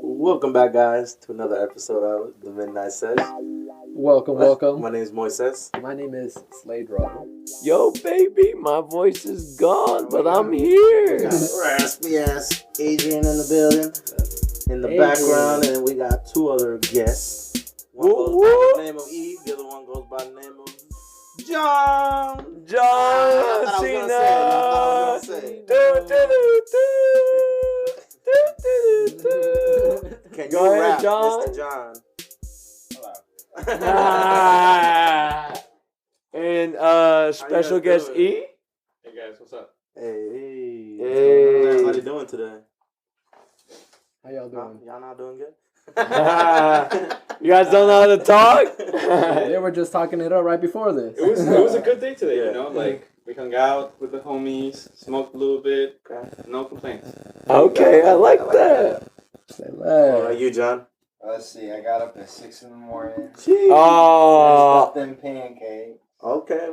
Welcome back, guys, to another episode of the Midnight Sesh. Welcome. My name is Moises. My name is Slade Rob. Yo, baby, my voice is gone, but I'm here. Raspy ass Adrian in the building. In the background, and we got two other guests. One goes by the name of Eve, the other one goes by the name of John. John Cena. Can Go you ahead, rap, John. Mr. John? And special guest doing? E. Hey guys, what's up? Hey. Hey. How's everybody doing today? How y'all doing? Y'all not doing good? You guys don't know how to talk? They were just talking it up right before this. It was a good day today, Yeah. you know? Like, we hung out with the homies, smoked a little bit, no complaints. Okay, I like that. Say All less. right, you, John. Let's see, I got up at 6 in the morning. Oh, Messed up them pancakes. Okay.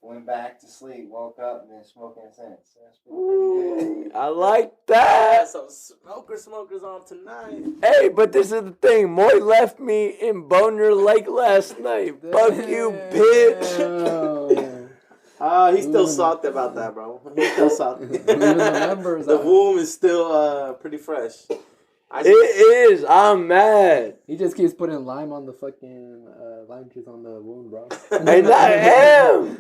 Went back to sleep, woke up, and been smoking since. That's pretty good. I like that. Some smokers on tonight. Hey, but this is the thing. Moy left me in Boner Lake last night. Fuck you, bitch. He's still salty about that, bro. He's still salty. members The out. womb is still pretty fresh. It is. I'm mad. He just keeps putting lime on the fucking lime juice on the wound, bro. And I am.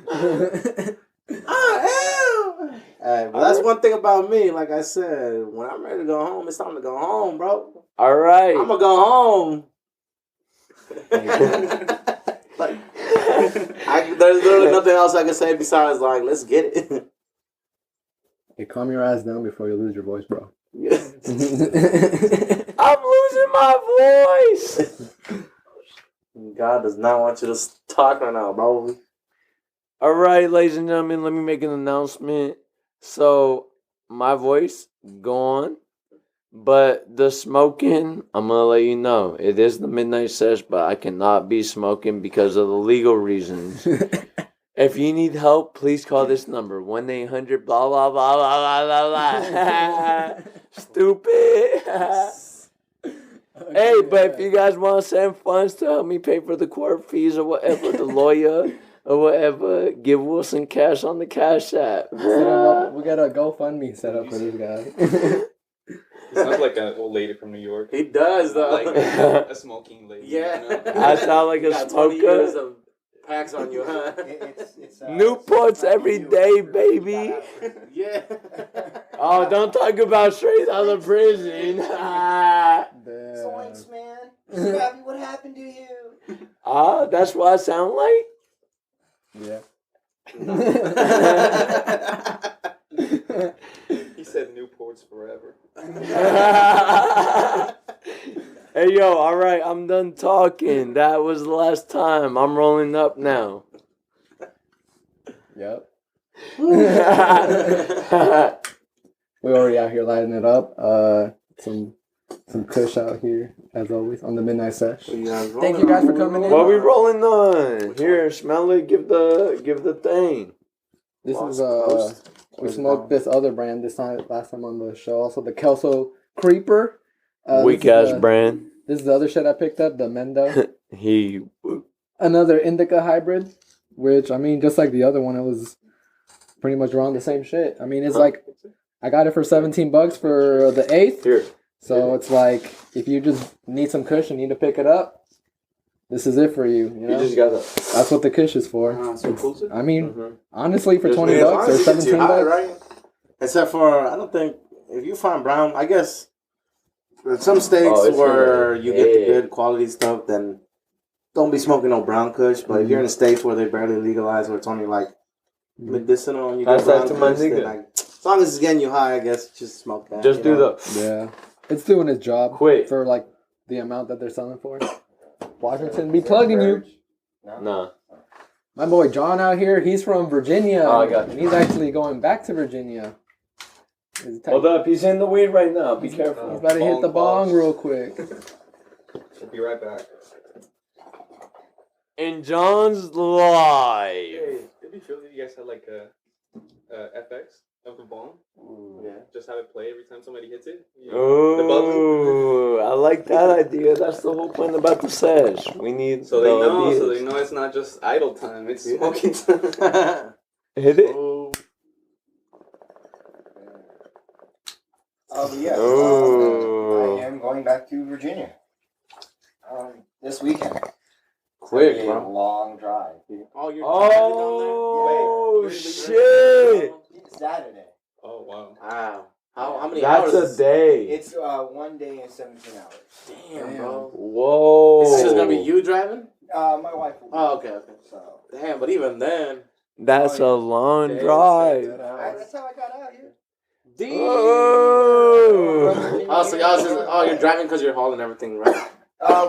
Hey, but that's one thing about me. Like I said, when I'm ready to go home, it's time to go home, bro. All right. I'm gonna go home. Like, there's literally nothing else I can say besides like, let's get it. Hey, calm your ass down before you lose your voice, bro. I'm losing my voice. God does not want you to talk right now, bro. All right, ladies and gentlemen, let me make an announcement. So, my voice gone, but the smoking, I'm gonna let you know. It is the midnight sesh, but I cannot be smoking because of the legal reasons. If you need help, please call this number 1-800 blah blah blah blah blah blah blah. Stupid. Hey, but if you guys want to send funds to help me pay for the court fees or whatever, the lawyer or whatever, give Wilson cash on the Cash App. Set him up. We got a GoFundMe set up for this guy. He sounds like an old lady from New York. He does though. Like a smoking lady. Yeah. You know? I sound like a Got 20 years smoker. of packs on you, huh? It's Newports every day, baby. Yeah. Oh, don't talk about straight out of prison. Zoinks, man. What happened to you? That's what I sound like? Yeah. He said Newports forever. Hey, yo, all right, I'm done talking. That was the last time. I'm rolling up now. Yep. We already out here lighting it up. Some kush out here, as always, on the Midnight Sesh. Thank you guys for coming in. What we rolling on? Here, smell it. Give the thing. This is we smoked this other brand last time on the show. Also the Kelso Creeper. Weak ass brand. This is the other shit I picked up, the Mendo. Another indica hybrid, which I mean, just like the other one, it was pretty much around the same shit. I mean, it's like I got it for $17 for the 8th. Here. So it's like if you just need some kush and need to pick it up, this is it for you. You know, You just gotta. that's what the kush is for. I mean, honestly, for Just $20 or $17, right? Except for, I don't think, if you find brown, I guess, in some states where you get the good quality stuff, then don't be smoking no brown kush. But if you're in the states where they barely legalize, where it's only like medicinal and you get Pass that brown to my kush, then nigga. like, as long as it's getting you high, I guess, just smoke that. Just you do know? yeah, it's doing its job. Quick. For like the amount that they're selling for. Washington be plugging you. Nah. My boy John out here, he's from Virginia. Oh, I got you. And he's actually going back to Virginia. Hold up, he's in the weed right now. Be careful. He's about to hit the bong real quick. We'll be right back. And John's live. Hey, did we feel that you guys had like a FX? of the ball. Yeah. Just have it play every time somebody hits it. Oh, I like that idea. That's the whole point about the sesh. We need so they know it's not just idle time. It's smoking time. Hit it. Yeah. I am going back to Virginia. This weekend. Quick, bro. A long drive. Oh, shit. Saturday. Oh, wow. Wow. How many That's hours? a day. It's 1 day and 17 hours. Damn, bro. Whoa. Is this just gonna be you driving? My wife will be. Oh, okay. So. Damn, but even then. That's a long drive. That's how I got out here. Oh, so y'all just you're driving because you're hauling everything, right?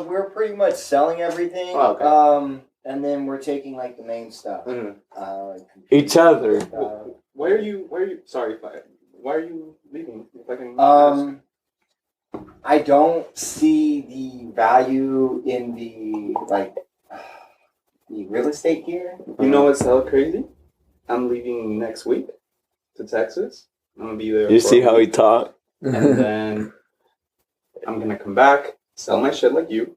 We're pretty much selling everything. Oh, okay. And then we're taking like the main stuff. Each other. Why are you? Sorry, why are you leaving? If I can I don't see the value in the real estate here. You know what's so crazy? I'm leaving next week to Texas. I'm gonna be there. You see how he talk? And then I'm gonna come back, sell my shit like you,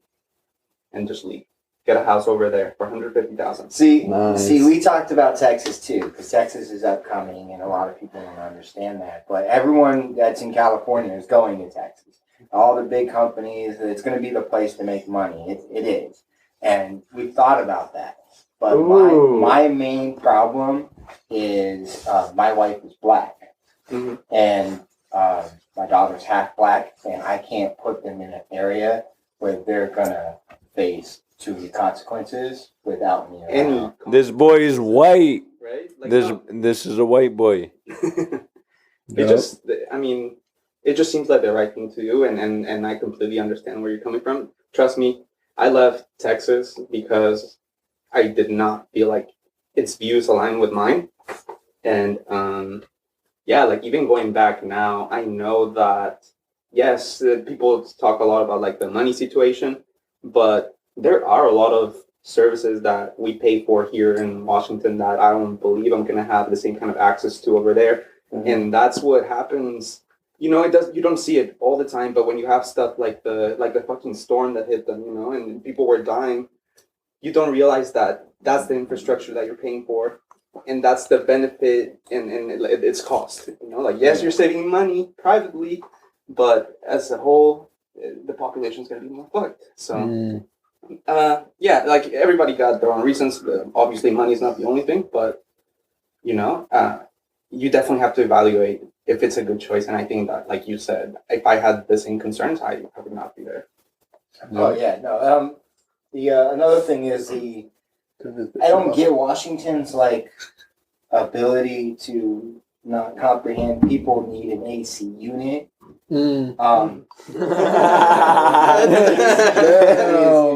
and just leave. Get a house over there for $150,000. See, Nice. we talked about Texas too, because Texas is upcoming, and a lot of people don't understand that. But everyone that's in California is going to Texas. All the big companies, it's going to be the place to make money. It is, and we've thought about that. But my main problem is my wife is black, and my daughter's half black, and I can't put them in an area where they're gonna face to the consequences without me around. This boy is white. Right? Like, this is a white boy. It just seems like the right thing to do, and I completely understand where you're coming from. Trust me, I left Texas because I did not feel like its views aligned with mine. And even going back now, I know that, yes, people talk a lot about like the money situation, but there are a lot of services that we pay for here in Washington that I don't believe I'm going to have the same kind of access to over there. And that's what happens. You don't see it all the time, but when you have stuff like the fucking storm that hit them, and people were dying, you don't realize that that's the infrastructure that you're paying for, and that's the benefit and its cost. Yes, you're saving money privately, but as a whole, the population's gonna be more fucked. So, everybody got their own reasons. Obviously, money is not the only thing, but you definitely have to evaluate if it's a good choice. And I think that, like you said, if I had the same concerns, I would not be there. Oh yeah, no. Another thing is I don't get Washington's ability to not comprehend people need an AC unit. It's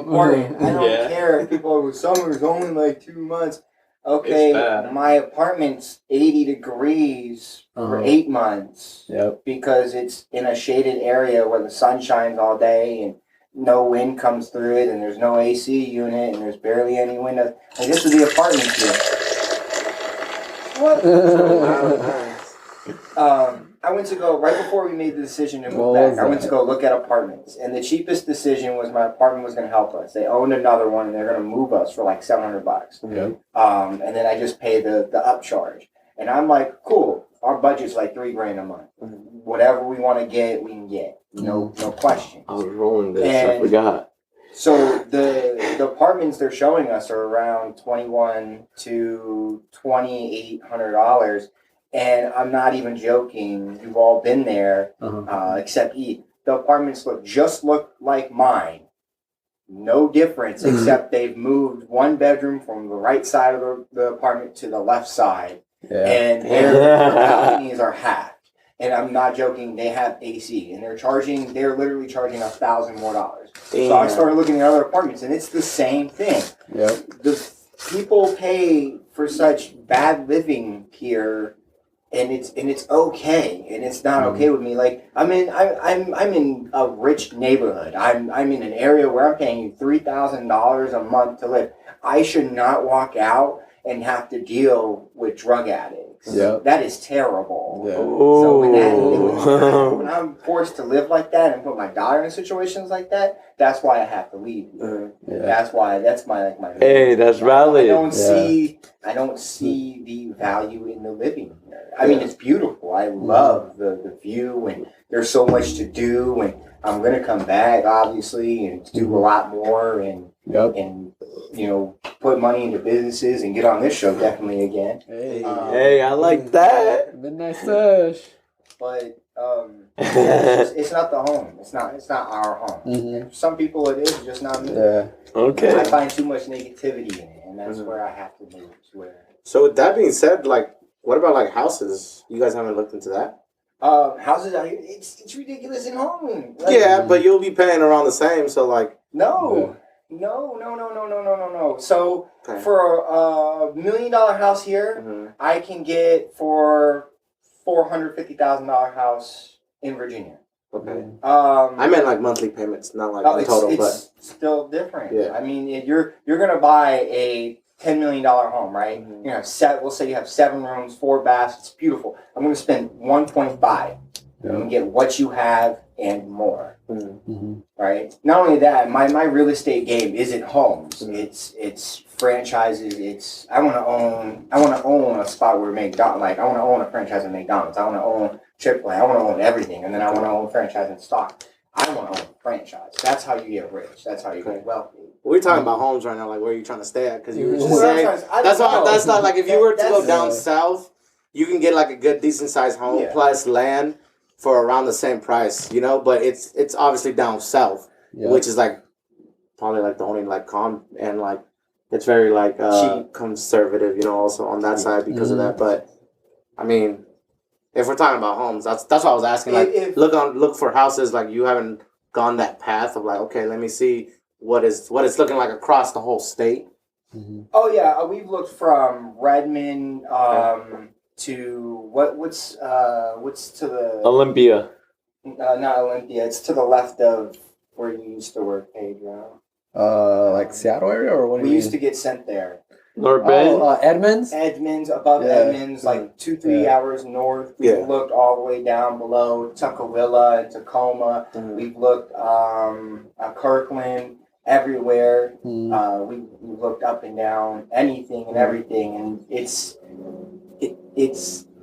important. I don't care if people summer's only 2 months. Okay, my apartment's 80 degrees for 8 months. Yep. Because it's in a shaded area where the sun shines all day and no wind comes through it, and there's no AC unit, and there's barely any windows. This is the apartment here. What? I went to go, right before we made the decision to move back, I went to go look at apartments. And the cheapest decision was my apartment was going to help us. They owned another one, and they're going to move us for $700. Okay. And then I just pay the upcharge. And I'm like, cool. Our budget's $3,000 a month. Whatever we want to get, we can get. No question. I was rolling this. I forgot. So the apartments they're showing us are around $2,100 to $2,800, and I'm not even joking. You've all been there, except Eve. The apartments look like mine. No difference, except they've moved one bedroom from the right side of the apartment to the left side, and their balconies are half. And I'm not joking, they have AC, and they're literally charging $1,000 more. So I started looking at other apartments, and it's the same thing. Yep. The people pay for such bad living here, and it's okay, and it's not okay with me. I'm in a rich neighborhood. I'm in an area where I'm paying you $3,000 a month to live. I should not walk out and have to deal with drug addicts mistakes. Yep. That is terrible. Yeah. So when I'm forced to live like that and put my daughter in situations like that, that's why I have to leave. Yeah. That's my Hey, that's valid. I don't see the value in the living here. I mean, it's beautiful. I love the view, and there's so much to do, and I'm gonna come back obviously and do a lot more and put money into businesses and get on this show definitely again. Hey, I like that. Midnight Sesh. But it's not the home. It's not our home. Mm-hmm. For some people it is, just not me. Yeah. Okay. I find too much negativity in it, and that's where I have to move. So with that being said, like, what about like houses? You guys haven't looked into that? Houses out here, it's ridiculous in home. Like, yeah, but you'll be paying around the same. So like, no. So for a $1 million house here, I can get for $450,000 house in Virginia. Okay. I meant like monthly payments, not like total. It's but still different. Yeah. I mean, you're gonna buy a $10 million home, right? Mm-hmm. You have we'll say you have 7 rooms, 4 baths. It's beautiful. I'm gonna spend $125 and get what you have and more. Mm-hmm. Right. Not only that, my real estate game isn't homes. It's franchises. I want to own a spot where McDonald's. Like I want to own a franchise in McDonald's. I want to own Chick-fil-A. I want to own everything, and then I want to own franchise in stock. I want to own a franchise. That's how you get rich. That's how you get wealthy. We're talking about homes right now. Like, where are you trying to stay at? Because you were just Well, saying that's not like if you were to go down that's- south, you can get like a good, decent sized home plus land for around the same price. You know, but it's obviously down south, which is like probably like the only like and like it's very like conservative. You know, also on that side because of that. But I mean, if we're talking about homes, that's what I was asking. Like, look for houses. Like, you haven't gone that path of like, okay, let me see what it's looking like across the whole state. Mm-hmm. Oh yeah, we've looked from Redmond to what's to the Olympia. Not Olympia. It's to the left of where you used to work, Pedro. Like Seattle area or what? We used to get sent there. North Bend? Edmonds? Edmonds, above Edmonds, like 2-3 hours north. We've looked all the way down below Tukwila and Tacoma. We've looked at Kirkland, everywhere. We've looked up and down, anything and everything. And it's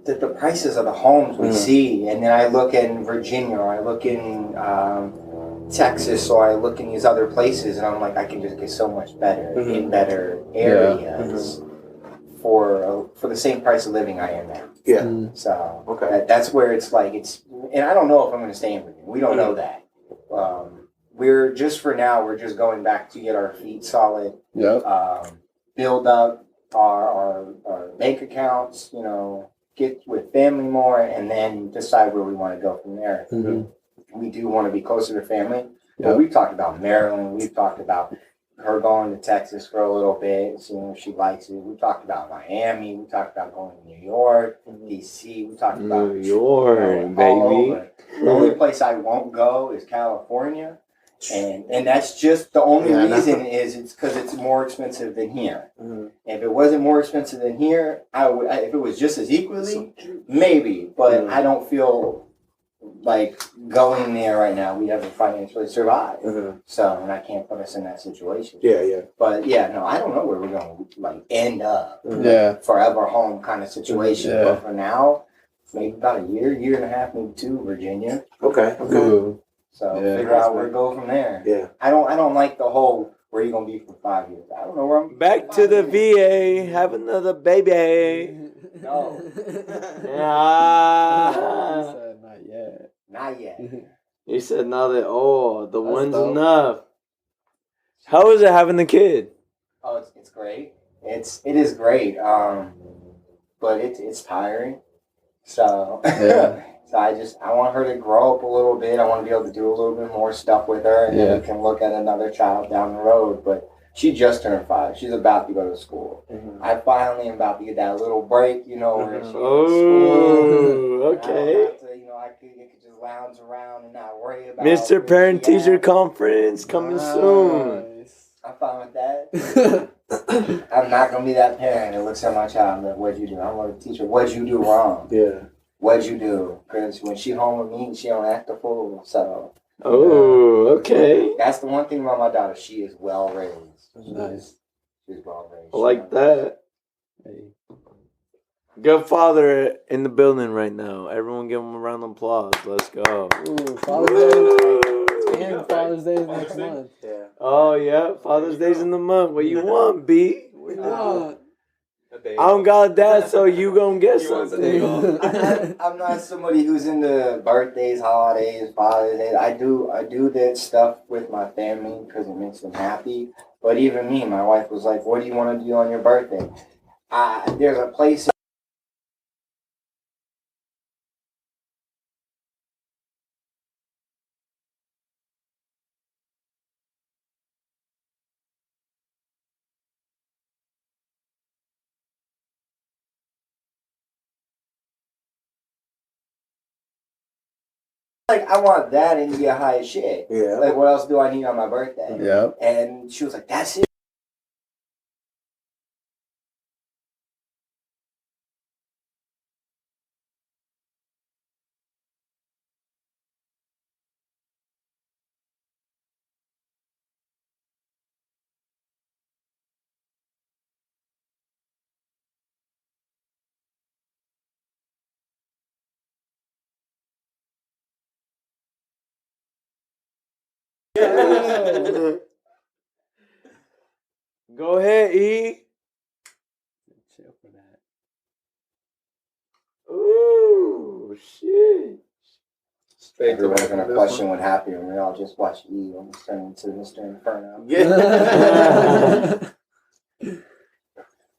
the prices of the homes we see. And then I look in Virginia, or I look in Texas, or I look in these other places, and I'm like, I can just get so much better in better areas for the same price of living I am now. Yeah. So that's where it's like and I don't know if I'm going to stay in Virginia. We don't know that. We're just going back to get our feet solid. Build up our bank accounts. You know, get with family more, and then decide where we want to go from there. We do want to be closer to family. But we've talked about Maryland. We've talked about her going to Texas for a little bit, seeing if she likes it. We talked about Miami. We talked about going to New York, D.C. We talked about New York, baby. The only place I won't go is California. And that's just the only reason is it's because it's more expensive than here. If it wasn't more expensive than here, if it was just as equally, maybe. But I don't feel like going there right now. We haven't financially survived, so and I can't put us in that situation. But I don't know where we're going to like end up. Forever home kind of situation. But for now, maybe about a year and a half, maybe 2, Virginia. Okay. So figure out where to go from there. I don't like the whole where you gonna be for 5 years. I don't know where I'm. Back to the VA, have another baby. No. Not yet. He said now that the one's enough. How is it having the kid? Oh, it's great. It is great. But it's tiring. So so I want her to grow up a little bit. I want to be able to do a little bit more stuff with her, and then we can look at another child down the road. But she just turned 5. She's about to go to school. I finally am about to get that little break, where she's in school. Okay. I could just lounge around and not worry about Mr. Parent Teacher Conference coming soon. I'm fine with that. I'm not gonna be that parent that looks at my child and like, what'd you do? I'm gonna teach her, what'd you do wrong? Yeah. What'd you do? Because when she home with me, she don't act a fool. So. Oh, okay. That's the one thing about my daughter. She is well raised. Nice. She's well raised. I like that. Hey. Good father in the building right now. Everyone give him a round of applause. Let's go. Ooh, Father's Day. And Father's Day is next month. Yeah. Oh, yeah. Father's Day's in the month. What you want, B? What you want? I don't got a dad, so you gonna get something. I'm not somebody who's into birthdays, holidays, Father's Day. I do that stuff with my family because it makes them happy. But even me, my wife was like, "What do you want to do on your birthday?" There's a place. Like, I want that and you get high as shit. Yeah. Like, what else do I need on my birthday? Yep. And she was like, "That's it." Go ahead, E. Chill for that. Ooh, shit. Everyone's gonna question what happened when we all just watched E almost turn into Mr. Inferno. Yeah.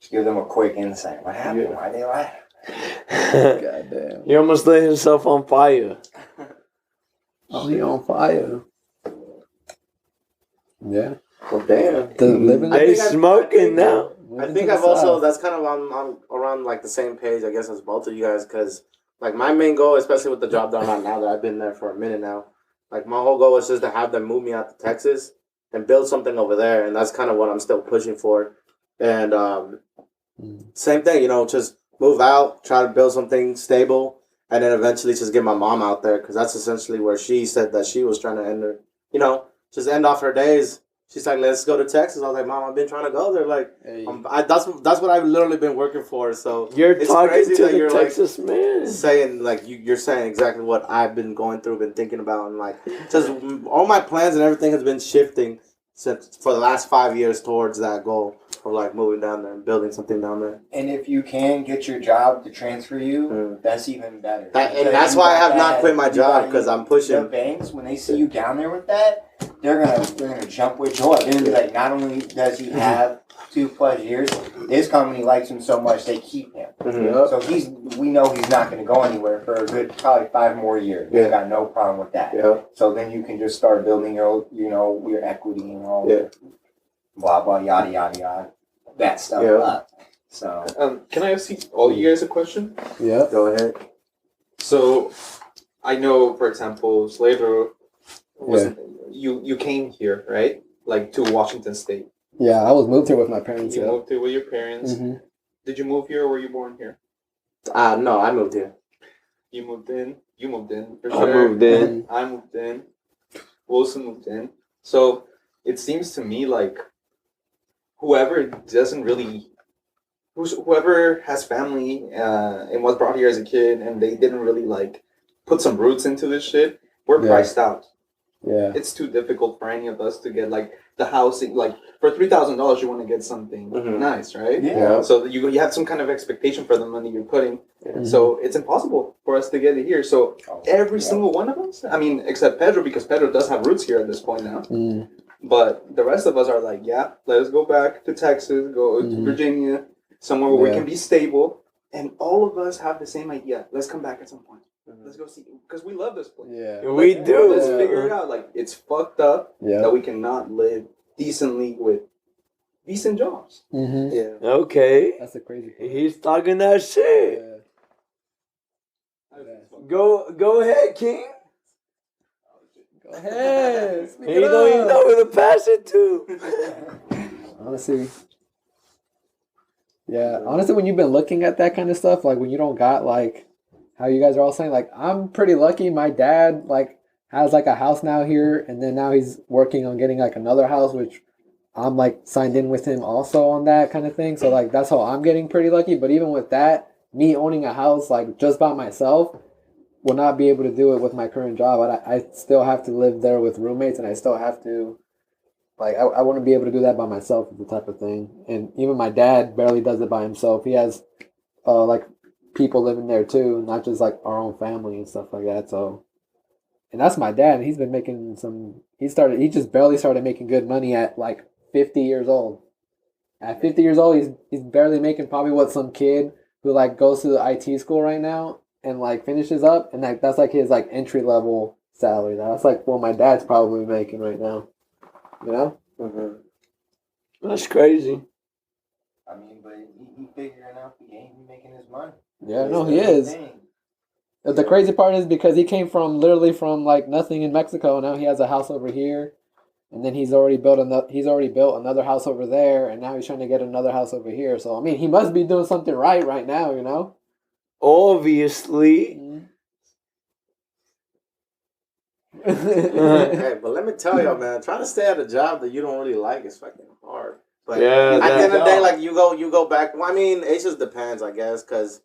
Just give them a quick insight. What happened? Why they laugh? Goddamn. He almost lit himself on fire. Oh, he on fire. Yeah. Well, damn. The living. They smoking now. I think I've also, that's kind of on around like the same page, I guess, as both of you guys, because like my main goal, especially with the job that I'm at now, that I've been there for a minute now, like my whole goal is just to have them move me out to Texas and build something over there, and that's kind of what I'm still pushing for. And same thing, you know, just move out, try to build something stable, and then eventually just get my mom out there, because that's essentially where she said that she was trying to end her, you know, just end off her days. She's like, let's go to Texas. I was like, Mom, I've been trying to go there. Like, Hey. that's what I've literally been working for. So You're talking crazy to that the you're Texas man. saying like you're saying exactly what I've been going through, been thinking about, and like just all my plans and everything has been shifting since for the last 5 years towards that goal of like moving down there and building something down there. And if you can get your job to transfer you, that's even better. And that's why I have not quit my job, because I'm pushing. The banks, when they see you down there with that, they're gonna jump with joy. They're gonna be like, not only does he have 2+ years, his company likes him so much they keep him. Mm-hmm. So we know he's not gonna go anywhere for a good probably 5 more years. We got no problem with that. Yeah. So then you can just start building your your equity and all blah blah yada yada yada that stuff up. So Can I ask all you guys a question? Yeah. Go ahead. So, I know, for example, Slater was you came here, right? Like to Washington State. Yeah, I was moved here with my parents. You Yeah. moved here with your parents. Mm-hmm. Did you move here or were you born here? No, I moved here. You moved in. You moved in. For I sure. moved in. I moved in. Wilson moved in. So it seems to me like whoever has family and was brought here as a kid and they didn't really like put some roots into this shit, we're priced out. Yeah. It's too difficult for any of us to get like the housing. Like for $3,000, you want to get something nice, right? yeah. So you have some kind of expectation for the money you're putting. Mm-hmm. So it's impossible for us to get it here. So every single one of us, I mean, except Pedro, because Pedro does have roots here at this point now. Mm. But the rest of us are like, let us go back to Texas, go to Virginia, somewhere where we can be stable. And all of us have the same idea. Let's come back at some point. Let's go see, because we love this place. Yeah. We do. Let's figure it out. Like, it's fucked up Yeah. that we cannot live decently with decent jobs. Mm-hmm. Yeah. Okay. That's the crazy part. He's talking that shit. Yeah. Go ahead, King. Go ahead. Speak He it don't even up. know who to pass it to. Honestly, Yeah, honestly, when you've been looking at that kind of stuff, like when you don't got like how you guys are all saying, like I'm pretty lucky. My dad like has like a house now here, and then now he's working on getting like another house, which I'm like signed in with him also on that kind of thing. So like that's how I'm getting pretty lucky. But even with that, me owning a house like just by myself will not be able to do it with my current job. I still have to live there with roommates, and I still have to like I wouldn't be able to do that by myself, the type of thing. And even my dad barely does it by himself. He has like people living there too, not just like our own family and stuff like that. So, and that's my dad. And he's been making some. He just barely started making good money at like 50 years old. At 50 years old, he's barely making probably what some kid who like goes to the IT school right now and like finishes up, and like that's like his like entry level salary. That's like what my dad's probably making right now. You know? Mm-hmm. That's crazy. I mean, but he figuring out the game, he making his money. Yeah, no, he is. The crazy part is because he came from literally from like nothing in Mexico. Now he has a house over here, and then he's already built another house over there, and now he's trying to get another house over here. So I mean, he must be doing something right now, you know. Obviously. Hey, but let me tell y'all, man, trying to stay at a job that you don't really like is fucking hard. But yeah, at the end of the day, like you go back. Well, I mean, it just depends, I guess, because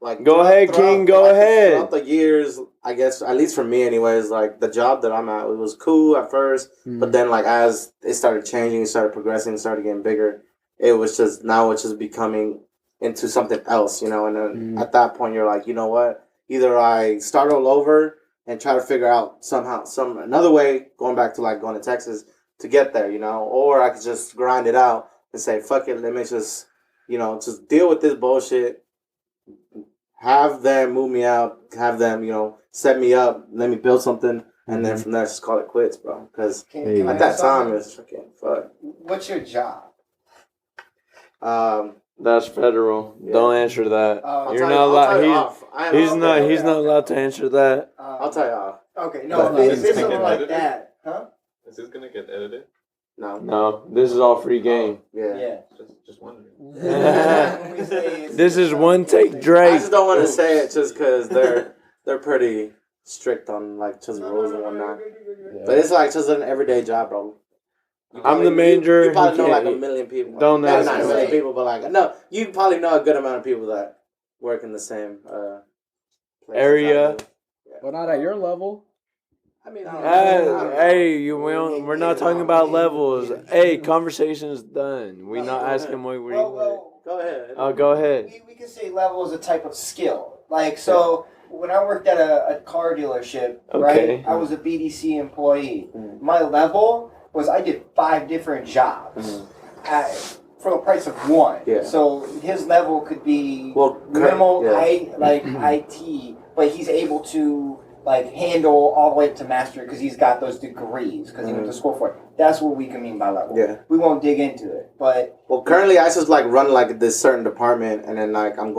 like go ahead, Throughout the years, I guess, at least for me, anyways, like the job that I'm at, it was cool at first, but then like as it started changing, it started progressing, it started getting bigger. It was just now it's just becoming into something else, you know. And then at that point, you're like, you know what? Either I start all over and try to figure out another way, going back to like going to Texas to get there, you know, or I could just grind it out and say, fuck it, let me just, you know, just deal with this bullshit, have them move me out, have them, you know, set me up, let me build something, and then from there just call it quits, bro. Because at that time, it's fucking fuck. What's your job? That's federal. Yeah. Don't answer that. You're not allowed. He's not allowed to answer that. I'll tell you off. Okay, no, if it's something like that, huh? Is this gonna get edited? No. This is all free game. Yeah. Just wondering. This is one take, Drake. I just don't want to say it just because they're pretty strict on like just rules and whatnot. Yeah. But it's like just an everyday job, bro. I'm the manager. You probably know like a million people. Don't know. Not a million people, but like no, you probably know a good amount of people that work in the same area. But not at your level. I mean, we're not talking about levels. Hey, conversation's done. We're not asking what we. Go ahead. Oh, go ahead. We can say level is a type of skill. Like so. When I worked at a car dealership, right, I was a BDC employee. My level was I did 5 different jobs for the price of one. Yeah. So his level could be minimal, IT, but he's able to like handle all the way up to master because he's got those degrees because he went to school for it. That's what we can mean by level. Yeah. We won't dig into it, but currently I just like run like this certain department, and then like I'm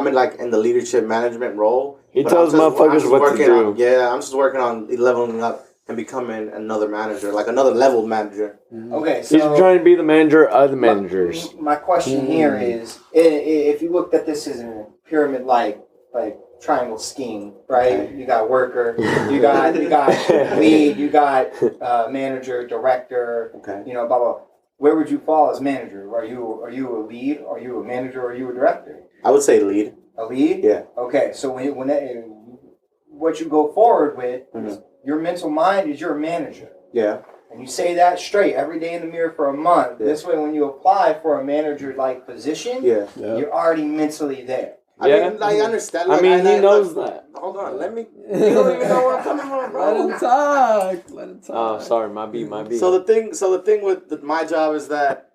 in the leadership management role. He tells motherfuckers what to do. I'm just working on leveling up and becoming another manager, like another level manager. Okay, so he's trying to be the manager of the managers. My question here is, if you looked at this as a pyramid like triangle scheme, right? Okay. You got worker, you got lead, you got manager, director, you know, blah blah. Where would you fall as manager? Are you a lead? Are you a manager? Or are you a director? I would say lead. A lead? Yeah. Okay, so what you go forward with, is your mental mind is you're a manager. Yeah. And you say that straight every day in the mirror for a month. Yeah. This way, when you apply for a manager-like position, you're already mentally there. I mean, I understand. Like, he knows that. Hold on, let me. You don't even know where I'm coming from, bro. Let him talk. Oh, sorry, my B. So the thing with my job is that.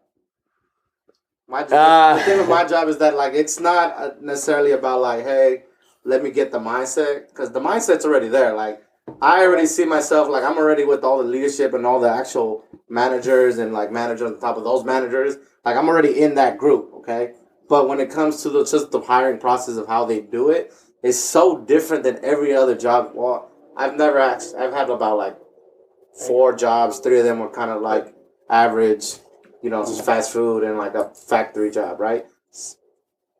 The thing with my job is that like it's not necessarily about like, hey, let me get the mindset, because the mindset's already there. Like I already see myself like I'm already with all the leadership and all the actual managers and like managers on top of those managers. Like I'm already in that group, okay? But when it comes to just the hiring process of how they do it, it's so different than every other job. Well, I've had about like 4 jobs. 3 of them were kind of like average. you know, just fast food and like a factory job, right?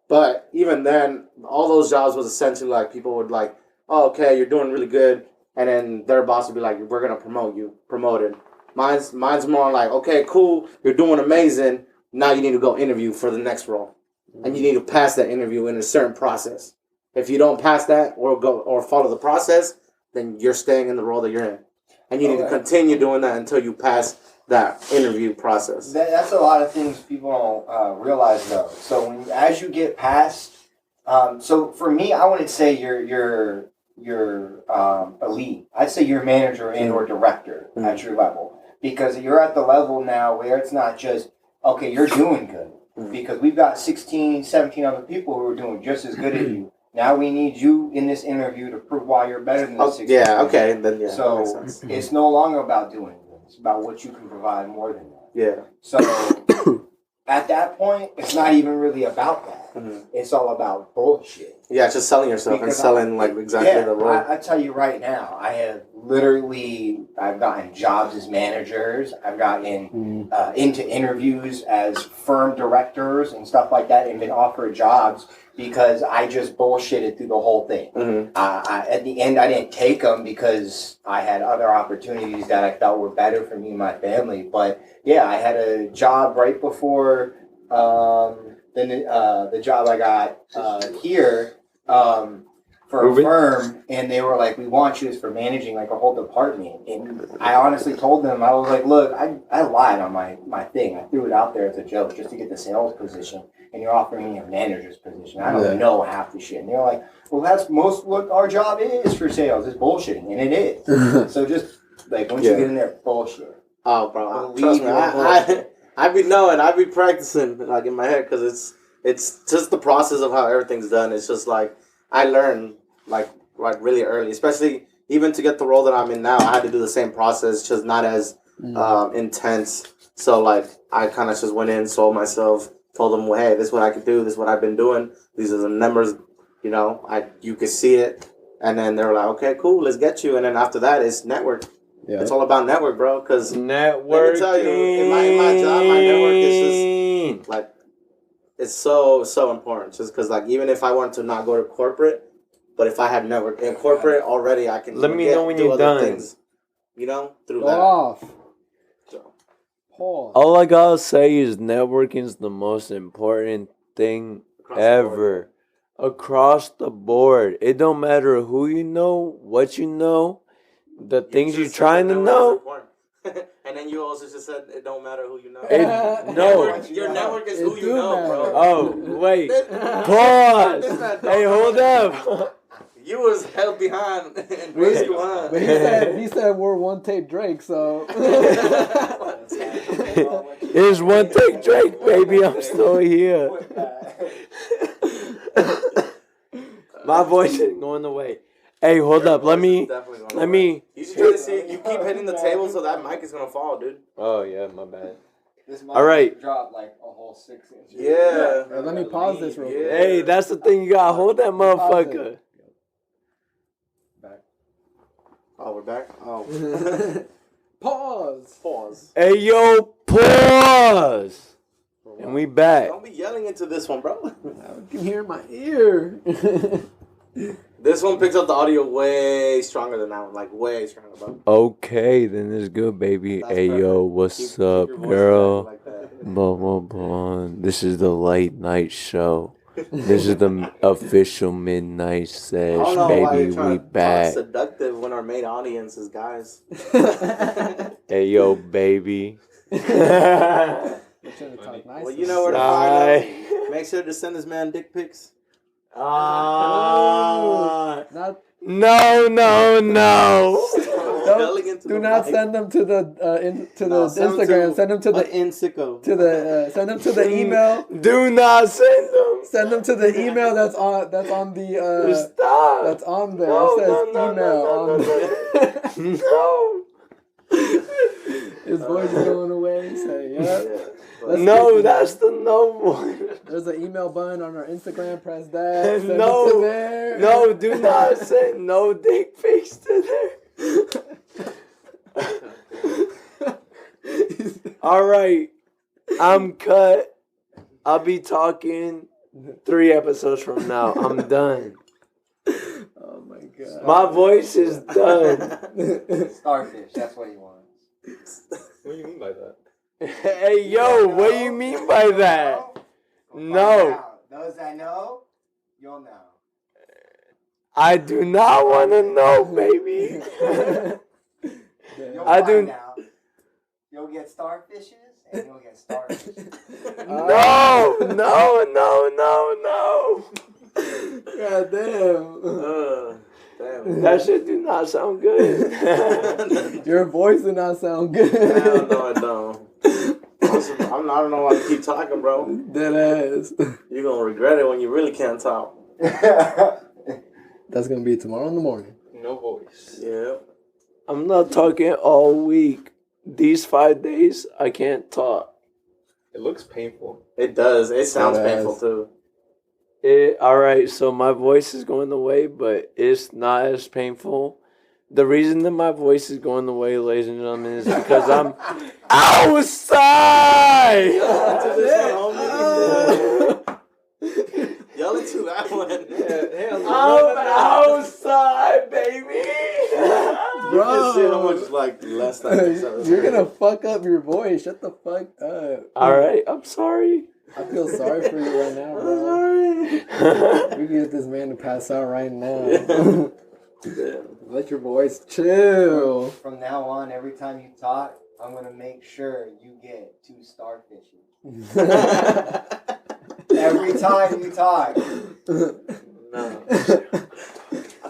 But even then, all those jobs was essentially like people would like, oh, okay, you're doing really good, and then their boss would be like, we're gonna promote you, promoted. Mine's more like, okay, cool, you're doing amazing. Now you need to go interview for the next role, and you need to pass that interview in a certain process. If you don't pass that or follow the process, then you're staying in the role that you're in, and you need to continue doing that until you pass that interview process. That's a lot of things people don't realize though. So as you get past, so for me, I wouldn't say you're a lead. I'd say you're a manager and or director at your level, because you're at the level now where it's not just okay, you're doing good, because we've got 16, 17 other people who are doing just as good as you. Now we need you in this interview to prove why you're better than the 16. Yeah, okay, then yeah. So it's no longer about doing good. It's about what you can provide more than that. Yeah. So at that point, it's not even really about that. It's all about bullshit. Yeah, just selling yourself and selling exactly the role. I tell you right now, I've gotten jobs as managers. I've gotten into interviews as firm directors and stuff like that, and been offered jobs because I just bullshitted through the whole thing. At the end, I didn't take them because I had other opportunities that I felt were better for me and my family. But yeah, I had a job right before the job I got here for a firm, and they were like, we want you as for managing like a whole department. And I honestly told them, I was like, look, I lied on my thing. I threw it out there as a joke just to get the sales position, and you're offering me a manager's position. I don't know half the shit. And they're like, well, that's most what our job is for sales, is bullshitting, and it is. So just like once you get in there, bullshit. Oh, bro, trust me, I be knowing, I be practicing like in my head, because it's just the process of how everything's done. It's just like I learned like really early, especially even to get the role that I'm in now. I had to do the same process, just not as intense. So like I kind of just went in, sold myself, told them, well, hey, this is what I could do. This is what I've been doing. These are the numbers. You know, you could see it, and then they were like, okay, cool, let's get you. And then after that, it's network. Yeah. It's all about network, bro. Because network. Let me tell you, in my job, my network is just like, it's so important. Just because like even if I wanted to not go to corporate, but if I had network in corporate already, I can let me know when you're done. Things, you know, through go that. Off. So. Pause. All I gotta say is networking is the most important thing ever. Across the board. It don't matter who you know, what you know, the things you're trying to know. And then you also just said it don't matter who you know. No. Your network is who you know, bro. Oh, wait. Pause. Hey, hold up. You was held behind and raised you on. But he said we're one take Drake, so It's one take Drake, baby. I'm still here. My voice isn't going away. Hey, hold up. Let me. You should try to see. You keep hitting the table, so that mic is gonna fall, dude. Oh yeah, my bad. This mic all right. Dropped like a whole 6 inches. Yeah. Let me pause this real quick. Hey, that's the thing. You gotta hold that motherfucker. Back. Oh, we're back. Oh. Pause. Hey, yo, pause. And we back. Don't be yelling into this one, bro. I can hear in my ear. This one picks up the audio way stronger than that one, like way stronger, bro. Okay, then it's good, baby. That's hey, perfect. yo, what's up, girl? Like this is the late night show. This is the official midnight sesh, baby. We back. Seductive when our main audience is guys. Hey, yo, baby. Well, you know where to find us. Make sure to send this man dick pics. No. Do not send them to the Instagram. Send them to the send them to the email. Do not send them. Send them to the email that's on the Stop. That's on there. It says email on there. No. His voice is going away. Say yeah. No, that's the no one. There's an email button on our Instagram. Press that. Send No, it to there. no, do not send no dick pics to there. All right. I'm cut. I'll be talking 3 episodes from now. I'm done. Oh my god. My voice is done. Starfish, that's what he wants. What do you mean by that? Hey, yo, what do you mean by that? No. Those that know, you'll know. I do not want to know, baby. You'll I do. find out. You'll get starfishes and you'll get starfish. No. God damn. Damn. That shit do not sound good. Your voice did not sound good. Hell no, it don't. I don't know why you keep talking, bro. Dead ass. You're gonna regret it when you really can't talk. That's gonna be tomorrow in the morning. No voice. Yeah. I'm not talking all week. These 5 days, I can't talk. It looks painful. It does. It sounds It does. painful too. Alright, so my voice is going away, but it's not as painful. The reason that my voice is going away, ladies and gentlemen, is because I'm outside! Yell it to that one. I'm outside, baby! You can see how much less than You're gonna fuck up your voice. Shut the fuck up. Alright, I'm sorry. I feel sorry for you right now, bro. We can get this man to pass out right now. Let your voice chill. From now on, every time you talk, I'm gonna make sure you get 2 starfishes. Every time you talk.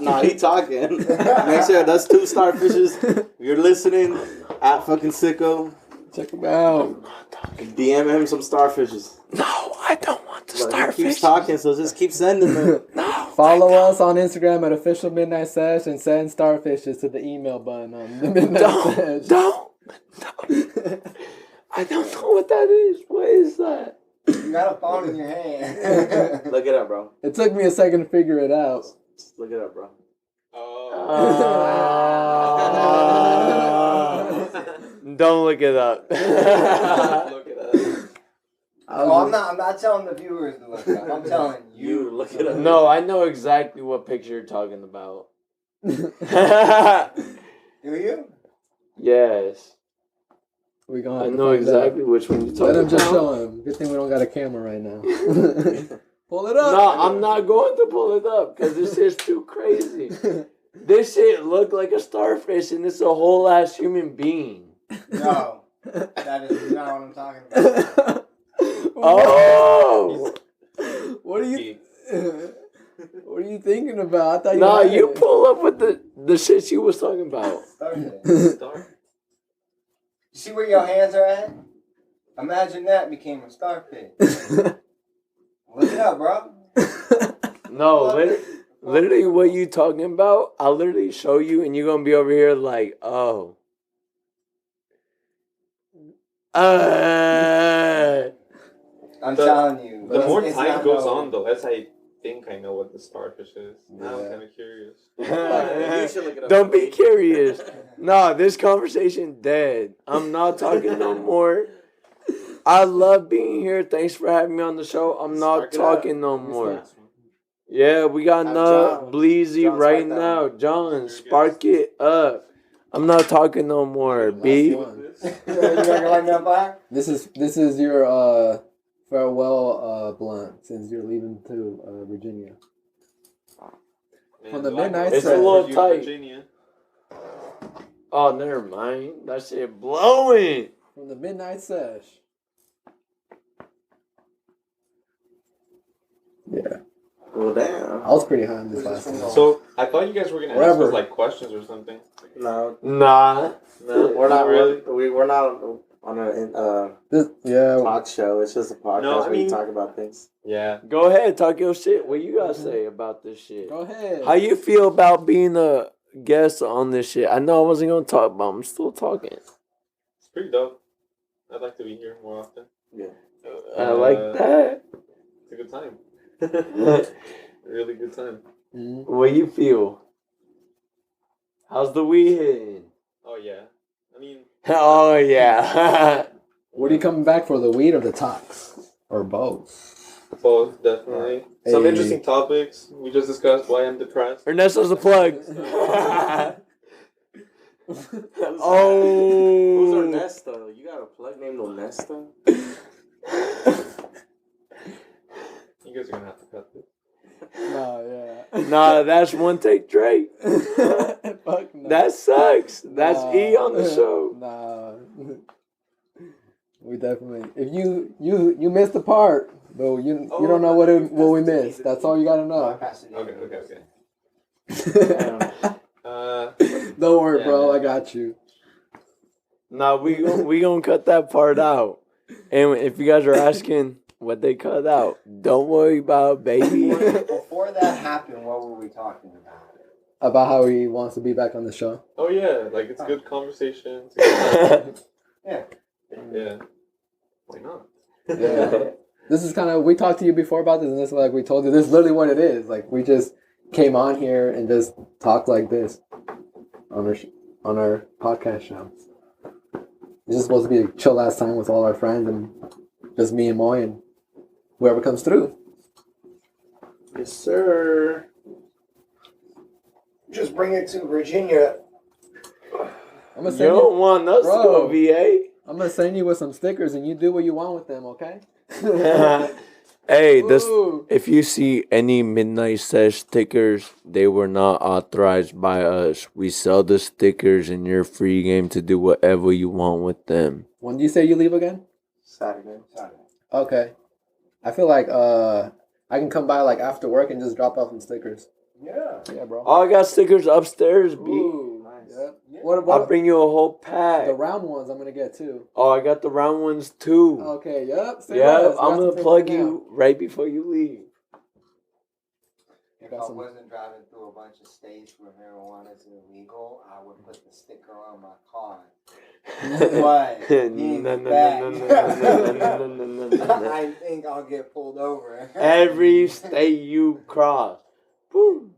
No, he talking. Make sure that's 2 starfishes. If you're listening, at fucking sicko, Check him out. DM him some starfishes. No, I don't want the But he starfish. keeps talking, so just keep sending them. No. Follow us on Instagram at Official Midnight Sesh and send starfishes to the email button on the Midnight Sesh. Don't. I don't know what that is. What is that? You got a phone in your hand. Look it up, bro. It took me a second to figure it out. Just look it up, bro. Don't look it up. Look it up. I'm not telling the viewers to look it up. I'm telling you. Look it up. No, I know exactly what picture you're talking about. Do you? Yes. We gonna I have to know find exactly out. which one you're talking Let him about. just show him. Good thing we don't got a camera right now. Pull it up. No, I'm not going to pull it up because this is too crazy. This shit looked like a starfish and it's a whole ass human being. No. That is not what I'm talking about. Oh! What are you? What are you thinking about? I thought you. Nah, had you it. pull up with the shit she was talking about. Starfish. Star? You see where your hands are at? Imagine that became a starfish. Look it up, bro. No, literally what you talking about, I'll literally show you and you're going to be over here like, oh. I'm telling you. The more it's time not goes no- on, the less I think I know what the starfish is. Now I'm Yeah. kind of curious. You should look it up. Don't be curious. Nah, this conversation dead. I'm not talking no more. I love being here. Thanks for having me on the show. I'm not Spark it talking no more. Yeah, we got Have Nut, John. Bleezy John, right spark that now. one. John, spark it up. I'm not talking no more, B. You gonna light me on fire? This is your farewell blunt since you're leaving to Virginia. Man, From the do I midnight go It's a to little Virginia, tight. Virginia? Oh, never mind. That shit blowing. From the Midnight Sesh. Yeah, Well, damn. I was pretty high on this last time. So I thought you guys were gonna ask Wherever. us like questions or something. No, Nah. we're not really. We're not on a talk show. It's just a podcast No, I where you mean- talk about things. Yeah. Go ahead, talk your shit. What you gotta say about this shit? Go ahead. How you feel about being a guest on this shit? I know I wasn't gonna talk, but I'm still talking. It's pretty dope. I'd like to be here more often. Yeah. I like that. It's a good time. Really good time. Mhm. What you feel? How's the weed hitting? Oh yeah. I mean, Oh yeah. What are you coming back for, the weed or the tox? Or both? Both, definitely. Some interesting topics. We just discussed why I'm depressed. Ernesto's a plug. Oh. Who's Ernesto? You got a plug named Ernesto? You guys are gonna have to cut this. No, Nah, that's one take Drake. Fuck no. That sucks. That's E on the show. Nah. We definitely. If you missed the part, but you don't know what we missed. That's all you gotta know. Okay. Don't worry, bro. man. I got you. Nah, we gonna cut that part out. And if you guys are asking what they cut out, don't worry about, baby. Before that happened, what were we talking about? About how he wants to be back on the show. Oh yeah, like it's good conversations. Yeah. Yeah. Why not? Yeah. This is kind of, we talked to you before about this, and this is like we told you, this is literally what it is. Like, we just came on here and just talked like this on our podcast show. It's just supposed to be a chill ass time with all our friends and just me and Moy and whoever comes through. Yes, sir. Just bring it to Virginia. I'm gonna You send don't want us to Bro. go VA? I'm gonna send you with some stickers, and you do what you want with them, okay? Hey, Ooh. if you see any Midnight Sesh stickers, they were not authorized by us. We sell the stickers in your free game to do whatever you want with them. When do you say you leave again? Saturday. Okay. I feel like I can come by like after work and just drop off some stickers. Yeah, bro. Oh, I got stickers upstairs, B. Ooh, Nice. Yep. Yeah. What I'll bring you a whole pack. the round ones? I'm gonna get too. Oh, I got the round ones too. Okay. Yep. Say Yeah, less. I'm Got gonna some plug right now. you right before you leave. I If got I some. wasn't driving through a bunch of states where marijuana is illegal, I would put the sticker on my car. What? I think I'll get pulled over. Every state you cross. Boom.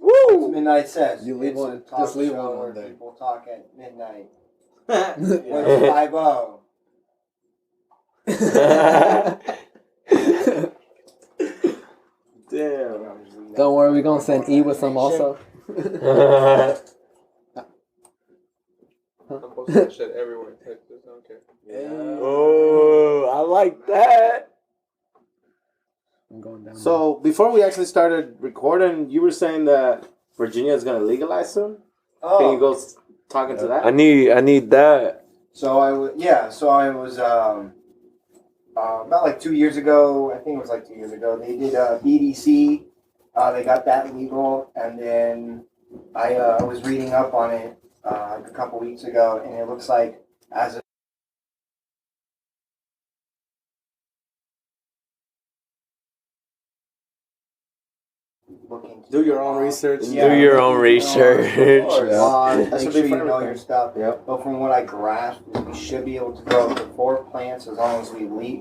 It's Woo! Midnight Says. You leave It's one- a talk just leave show one where day. people talk at midnight. Yeah. 150. Damn. Don't worry, we're gonna send E with some also. I'm posting that shit everywhere in Texas. I don't care. Oh, I like that. I'm going down. So before we actually started recording, you were saying that Virginia is gonna legalize soon. Can you go talking to that? I need that. So I was about like 2 years ago. I think it was like 2 years ago. They did BDC. They got that legal, and then I was reading up on it a couple weeks ago, and it looks like as of looking to Do your own research. Yeah. Do your own research. Make That should sure be you for know everything. your stuff. Yep. But from what I grasped, we should be able to grow up to 4 plants as long as we we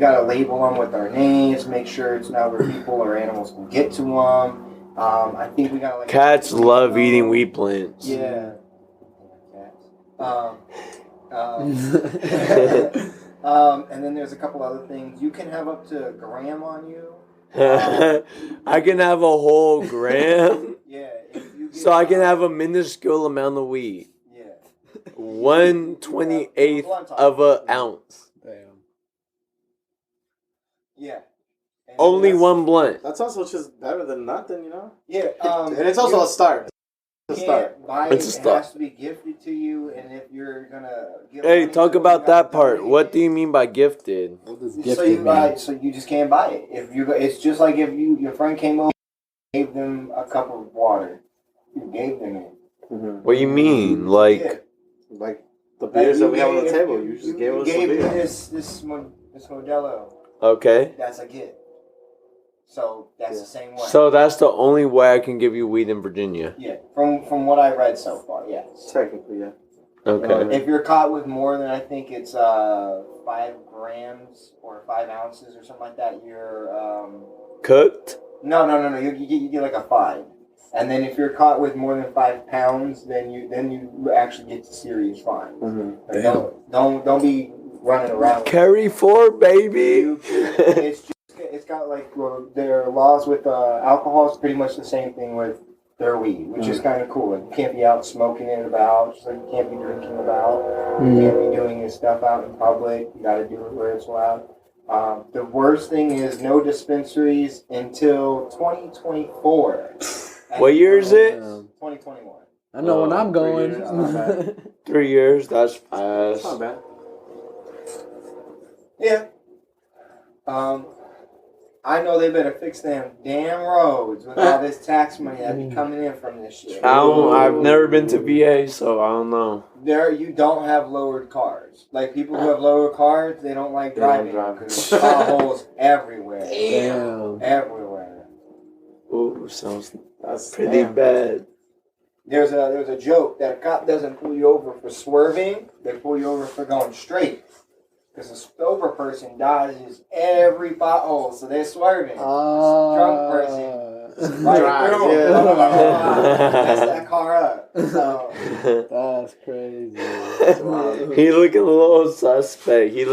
gotta label them with our names, make sure it's not where people or animals can get to them. I think we gotta Cats love eating weed plants. Yeah. Cats. And then there's a couple other things. You can have up to a gram on you. I can have a whole gram. Yeah. If you get So I can have a minuscule amount of weed. Yeah. 1/28 of an ounce. Damn. Yeah. And Only that's- one blunt. That's also just better than nothing, you know. Yeah. And it's also a start. It's a start. Can't buy it. It's a It start. has to be gifted to you, and if you're gonna give Hey, money talk to it, about you gotta that part. donate What it. do you mean by gifted? What does So gifted you mean? so you just can't buy it. It's just like if your friend came over, gave them a cup of water, you gave them it. Mm-hmm. What do you mean? Like, Yeah. Like the beers that we have on the If table. You just gave us some me beer. this Modelo. okay. That's a gift. So that's the same way. So that's the only way I can give you weed in Virginia. yeah, from what I read so far, yes. Technically, yeah. Okay. If you're caught with more than I think it's 5 grams or 5 ounces or something like that, you're Cooked? no. You get like a 5, and then if you're caught with more than 5 pounds, then you actually get serious fines. Mm-hmm. Like, don't be running around. Carry 4, baby. It's got like their laws with alcohol is pretty much the same thing with their weed, which is kind of cool. Like, you can't be out smoking it about, just like you can't be drinking about. You can't be doing this stuff out in public. You got to do it where it's allowed. The worst thing is no dispensaries until 2024. What year is it? 2021. I know when I'm 3 going. years, not bad. 3 years. That's It's fast. not bad. Yeah. I know they better fix them damn roads with all this tax money that be coming in from this shit. I've never been to VA, so I don't know. There, you don't have lowered cars. Like, people who have lowered cars, they don't like driving because there's potholes everywhere. Damn. Everywhere. Ooh, sounds That's pretty bad. There's a joke that a cop doesn't pull you over for swerving; they pull you over for going straight. Because a sober person dodges every pothole, so they're swerving. Drunk person, right through them. Mess that car up. So, That's crazy. He looking a little suspect. He's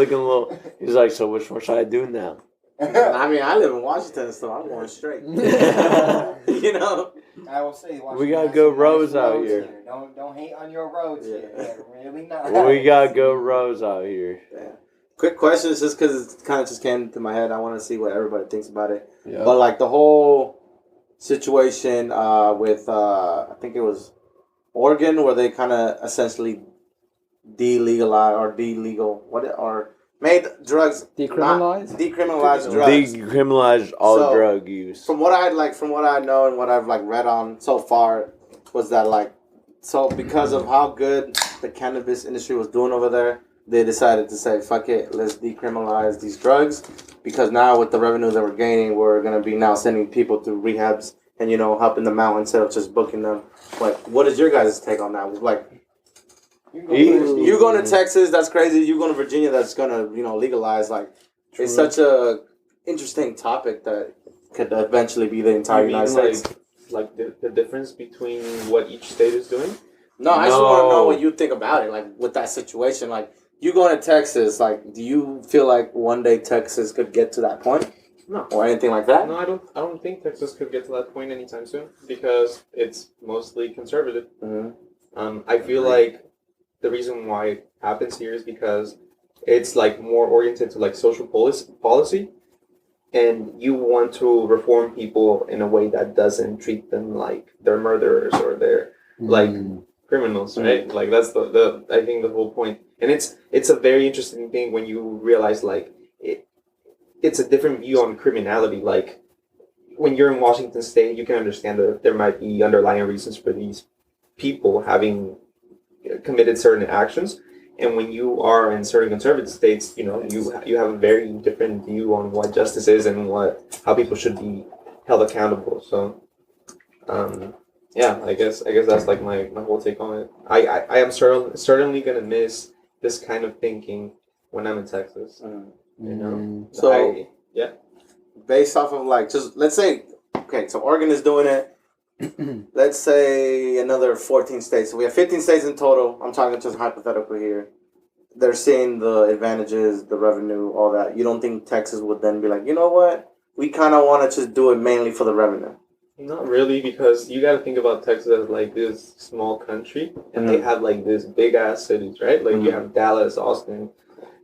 like, so which one should I do now? I mean, I live in Washington, so I'm going straight. You know? I will say, We got good roads out here. Don't hate on your roads here. They're really not. We got good roads out here. Yeah. Quick questions, just because it kind of just came to my head. I want to see what everybody thinks about it. Yep. But like the whole situation with I think it was Oregon, where they kind of essentially made drugs decriminalized drugs. Decriminalized all drug use. From what I know and what I've like read on so far, was that because of how good the cannabis industry was doing over there, they decided to say, fuck it, let's decriminalize these drugs, because now with the revenue that we're gaining, we're going to be now sending people to rehabs and, helping them out instead of just booking them. Like, what is your guys' take on that? Like, you going to Texas, that's crazy. You going to Virginia, that's going to, legalize. Like, True. It's such a interesting topic that could eventually be the entire United States. Like the difference between what each state is doing? No, I just want to know what you think about it, like, with that situation. Like, you going to Texas, like, do you feel like one day Texas could get to that point? No. Or anything like that? No, I don't think Texas could get to that point anytime soon, because it's mostly conservative. Mm-hmm. I feel like the reason why it happens here is because it's like more oriented to like social policy, and you want to reform people in a way that doesn't treat them like they're murderers or they're like criminals, right? Like, that's the I think the whole point. And it's a very interesting thing when you realize, like, it's a different view on criminality. Like, when you're in Washington State, you can understand that there might be underlying reasons for these people having committed certain actions. And when you are in certain conservative states, you have a very different view on what justice is and how people should be held accountable. So, yeah, I guess that's like my whole take on it. I am certainly gonna miss this kind of thinking when I'm in Texas. So, based off of, like, just let's say, okay, so Oregon is doing it. Let's say another 14 states. So we have 15 states in total. I'm talking just hypothetically here. They're seeing the advantages, the revenue, all that. You don't think Texas would then be like, you know what? We kind of want to just do it mainly for the revenue. Not really, because you got to think about Texas as like this small country, and they have like this big ass cities, right? Like you have Dallas, Austin,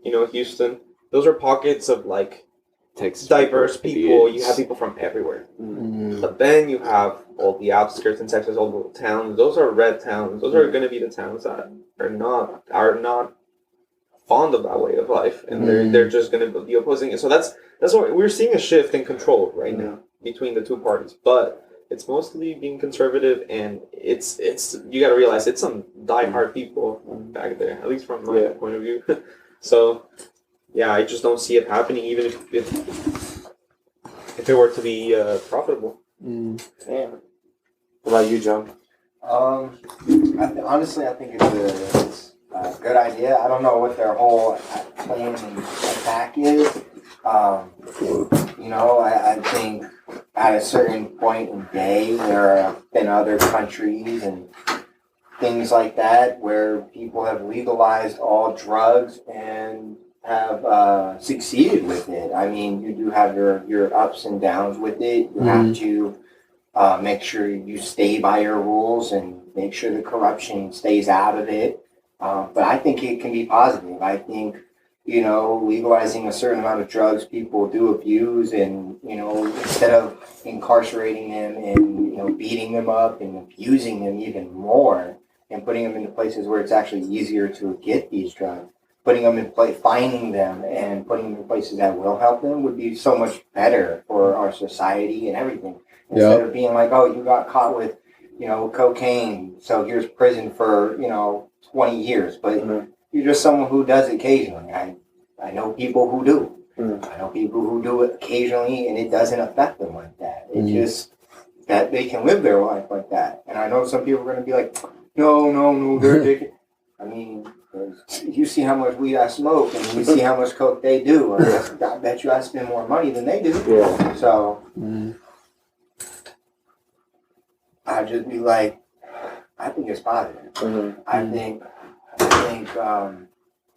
Houston. Those are pockets of like Texas diverse people. You have people from everywhere. But then you have all the outskirts in Texas, all the little towns. Those are red towns. Those are going to be the towns that are not fond of that way of life, and they're just going to be opposing it. So that's what we're seeing, a shift in control right now between the two parties, but it's mostly being conservative, and it's you got to realize it's some diehard people back there, at least from my point of view. So yeah, I just don't see it happening, even if it were to be profitable. Damn. What about you, John? Honestly, I think it's a good idea. I don't know what their whole plan and attack is. I think at a certain point in day, there have been other countries and things like that where people have legalized all drugs and have succeeded with it. I mean, you do have your ups and downs with it. You have to make sure you stay by your rules and make sure the corruption stays out of it. But I think it can be positive. I think, legalizing a certain amount of drugs people do abuse, and, instead of incarcerating them and, beating them up and abusing them even more and putting them into places where it's actually easier to get these drugs, putting them in place, finding them and putting them in places that will help them would be so much better for our society and everything. Instead of being like, oh, you got caught with, cocaine, so here's prison for, 20 years. But you're just someone who does it occasionally. I know people who do. I know people who do it occasionally, and it doesn't affect them like that. It's just that they can live their life like that. And I know some people are going to be like, no, they're addicted. I mean, you see how much weed I smoke, and you see how much coke they do. I bet you I spend more money than they do. Yeah. So I'd just be like, I think it's positive. I think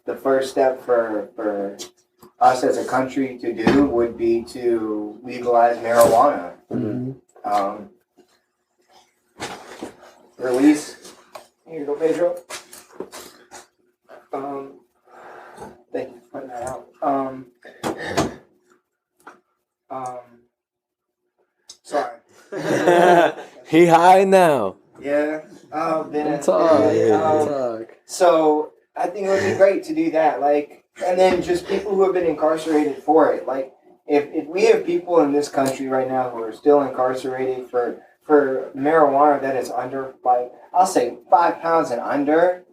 the first step for us as a country to do would be to legalize marijuana. Release. Here you go, Pedro. Thank you for putting that out. Sorry. He high now. Yeah. Talk. So I think it would be great to do that. And then just people who have been incarcerated for it. If we have people in this country right now who are still incarcerated for marijuana that is under, I'll say 5 pounds and under,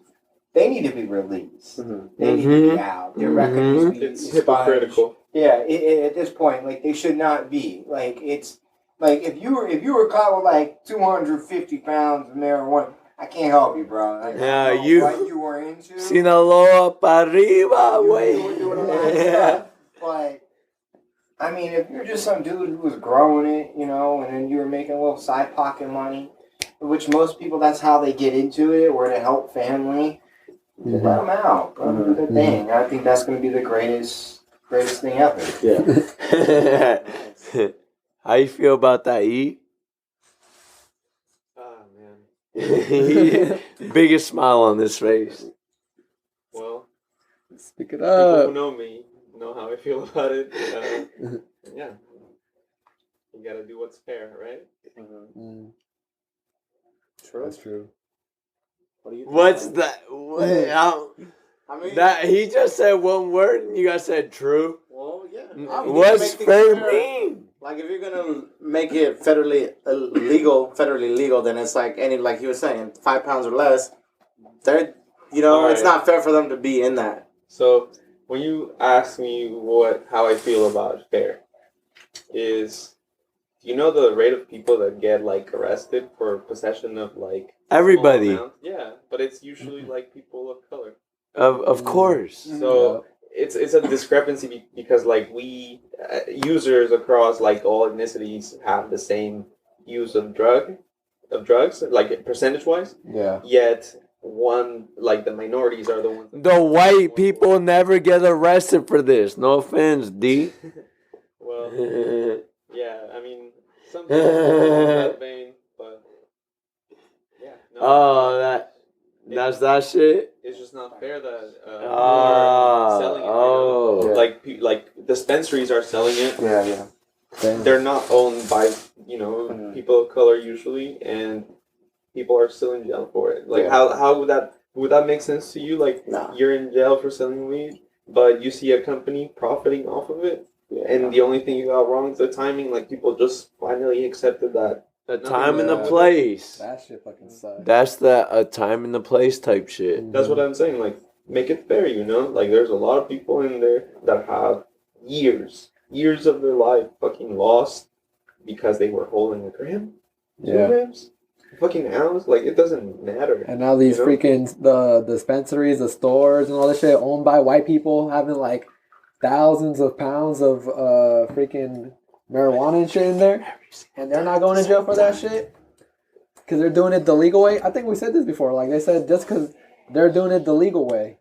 they need to be released. They need to be out. Their record needs to be It's hypocritical. Yeah, at this point, they should not be. It's if you were caught with 250 pounds of marijuana, I can't help you, bro. I don't know what you were into. Sinaloa pa arriba, way. But I mean, if you're just some dude who was growing it, and then you were making a little side pocket money, which most people, that's how they get into it, or to help family. Let them out. Let them do their thing. I think that's going to be the greatest thing ever. Yeah. How you feel about that, E? Oh, man. Biggest smile on his face. Well, Speak it people up. who know me know how I feel about it. Yeah. You gotta do what's fair, right? True. That's true. What do you think, What's man? that? That he just said one word and you guys said true. Well, yeah. What's fair mean? If you're gonna make it federally legal, then it's like he was saying, 5 pounds or less. They're, it's not fair for them to be in that. So when you ask me how I feel about fair, is the rate of people that get arrested for possession of everybody? Yeah, but it's usually people of color. Of course. So it's a discrepancy because we users across all ethnicities have the same use of drugs, percentage wise. Yeah. Yet the minorities are the ones. The white people never get arrested for this. No offense, D. Well, yeah, I mean, some people in that vein, but yeah. No, that's that shit. It's just not fair that people are selling it. Like dispensaries are selling it. Yeah. They're not owned by people of color usually, and people are still in jail for it. How would that make sense to you? No. You're in jail for selling weed, but you see a company profiting off of it, and the only thing you got wrong is the timing. People just finally accepted that. The time and the place. That shit fucking sucks. That's a time and the place type shit. That's what I'm saying. Make it fair, there's a lot of people in there that have years of their life fucking lost because they were holding a gram, 2 grams, fucking ounce. It doesn't matter. And now these freaking the dispensaries, the stores, and all this shit owned by white people having thousands of pounds of freaking marijuana and shit in there, and they're not going to jail for that shit because they're doing it the legal way. I think we said this before. They said just because they're doing it the legal way.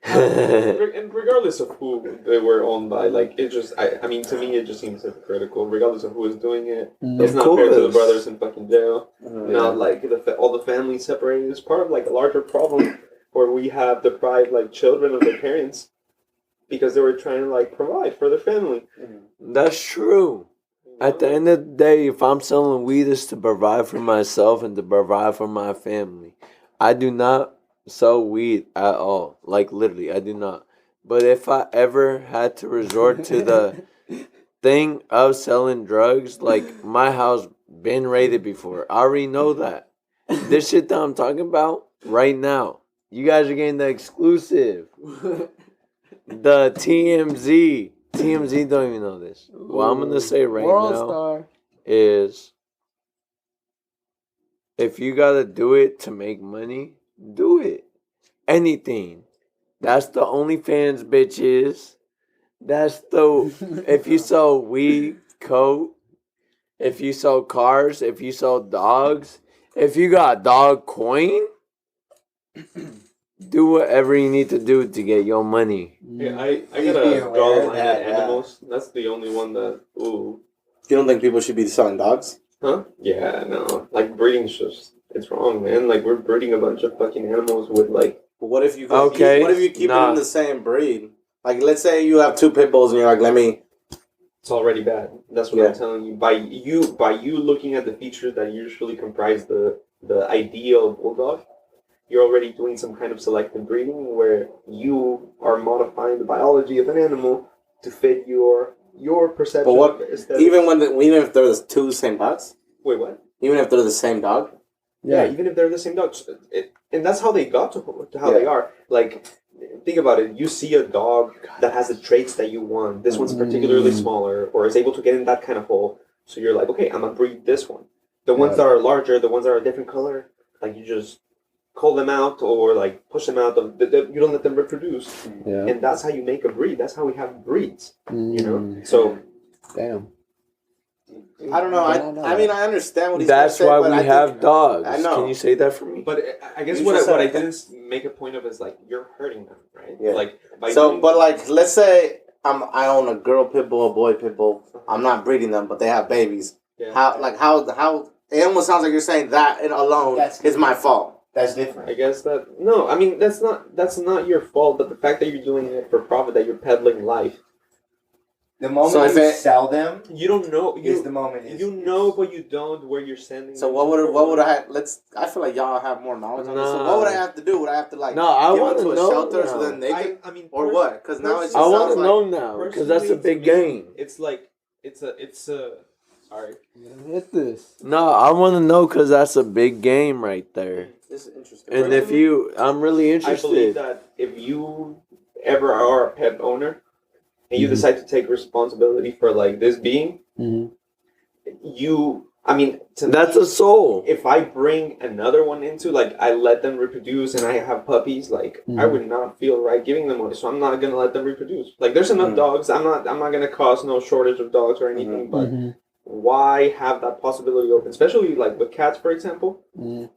And regardless of who they were owned by, like it just, I mean, to me, it just seems hypocritical. Regardless of who is doing it, it's not fair to the brothers in fucking jail. Not like all the families separated. It's part of like a larger problem where we have deprived like children of their parents because they were trying to like provide for their family. That's true. At the end of the day, if I'm selling weed, it's to provide for myself and to provide for my family. I do not sell weed at all. Like, literally, I do not. But if I ever had to resort to the thing of selling drugs, like, my house been raided before. I already know that. This shit that I'm talking about right now, you guys are getting the exclusive. The TMZ. TMZ don't even know this. What I'm going to say right World now Star. is if you got to do it to make money, do it. Anything. That's the OnlyFans, bitches. That's the... If you sell weed, coke, if you sell cars, if you sell dogs, if you got dog coin, do whatever you need to do to get your money. Yeah, I gotta draw the line at animals. That's the only one that, ooh. You don't think people should be selling dogs? Huh? Yeah, no. Like, breeding's just, it's wrong, man. Like, we're breeding a bunch of fucking animals with, like... But what if you Okay, what if you keep it in the same breed? Like, let's say you have 2 pit bulls and you're like, let me... It's already bad. That's what I'm telling you. By you looking at the features that usually comprise the ideal bulldog, you're already doing some kind of selective breeding where you are modifying the biology of an animal to fit your perception. But what? Of aesthetics. Even if they're the 2 same dogs. Wait, what? Even if they're the same dog. Yeah, even if they're the same dogs, and that's how they got to how they are. Like, think about it. You see a dog that has the traits that you want. This one's particularly smaller, or is able to get in that kind of hole. So you're like, okay, I'm gonna breed this one. The ones that are larger, the ones that are a different color, like you just call them out or like push them out. You don't let them reproduce, and that's how you make a breed. That's how we have breeds. You know, so damn. I don't know. I mean, I understand what he's That's saying, why but we have dogs. I know. Can you say that for me? But I guess You what just I said didn't make a point of is like you're hurting them, right? Yeah. Like but like, let's say I own a girl pit bull, a boy pit bull. I'm not breeding them, but they have babies. Yeah. How? It almost sounds like you're saying that alone is my fault. That's different. I guess that no. I mean that's not your fault. But the fact that you're doing it for profit, that you're peddling life. The moment you sell them, you don't know. Is the moment. You know, but you don't where you're sending. So what would I have? I feel like y'all have more knowledge on this. So what would I have to do? Would I have to like? No, I give want them to to a know shelter now. so then they can, I mean, or what? Because now it's. I want to like, know now because that's a big game. It's like it's a. Sorry. Hit this. No, I want to know because that's a big game right there. This is interesting. And if I'm really interested. I believe that if you ever are a pet owner and you decide to take responsibility for like this being, that's a soul. If I bring another one into, like, I let them reproduce and I have puppies, like, I would not feel right giving them one, so I'm not gonna let them reproduce. Like, there's enough dogs. I'm not gonna cause no shortage of dogs or anything, but why have that possibility open? Especially like with cats, for example. Can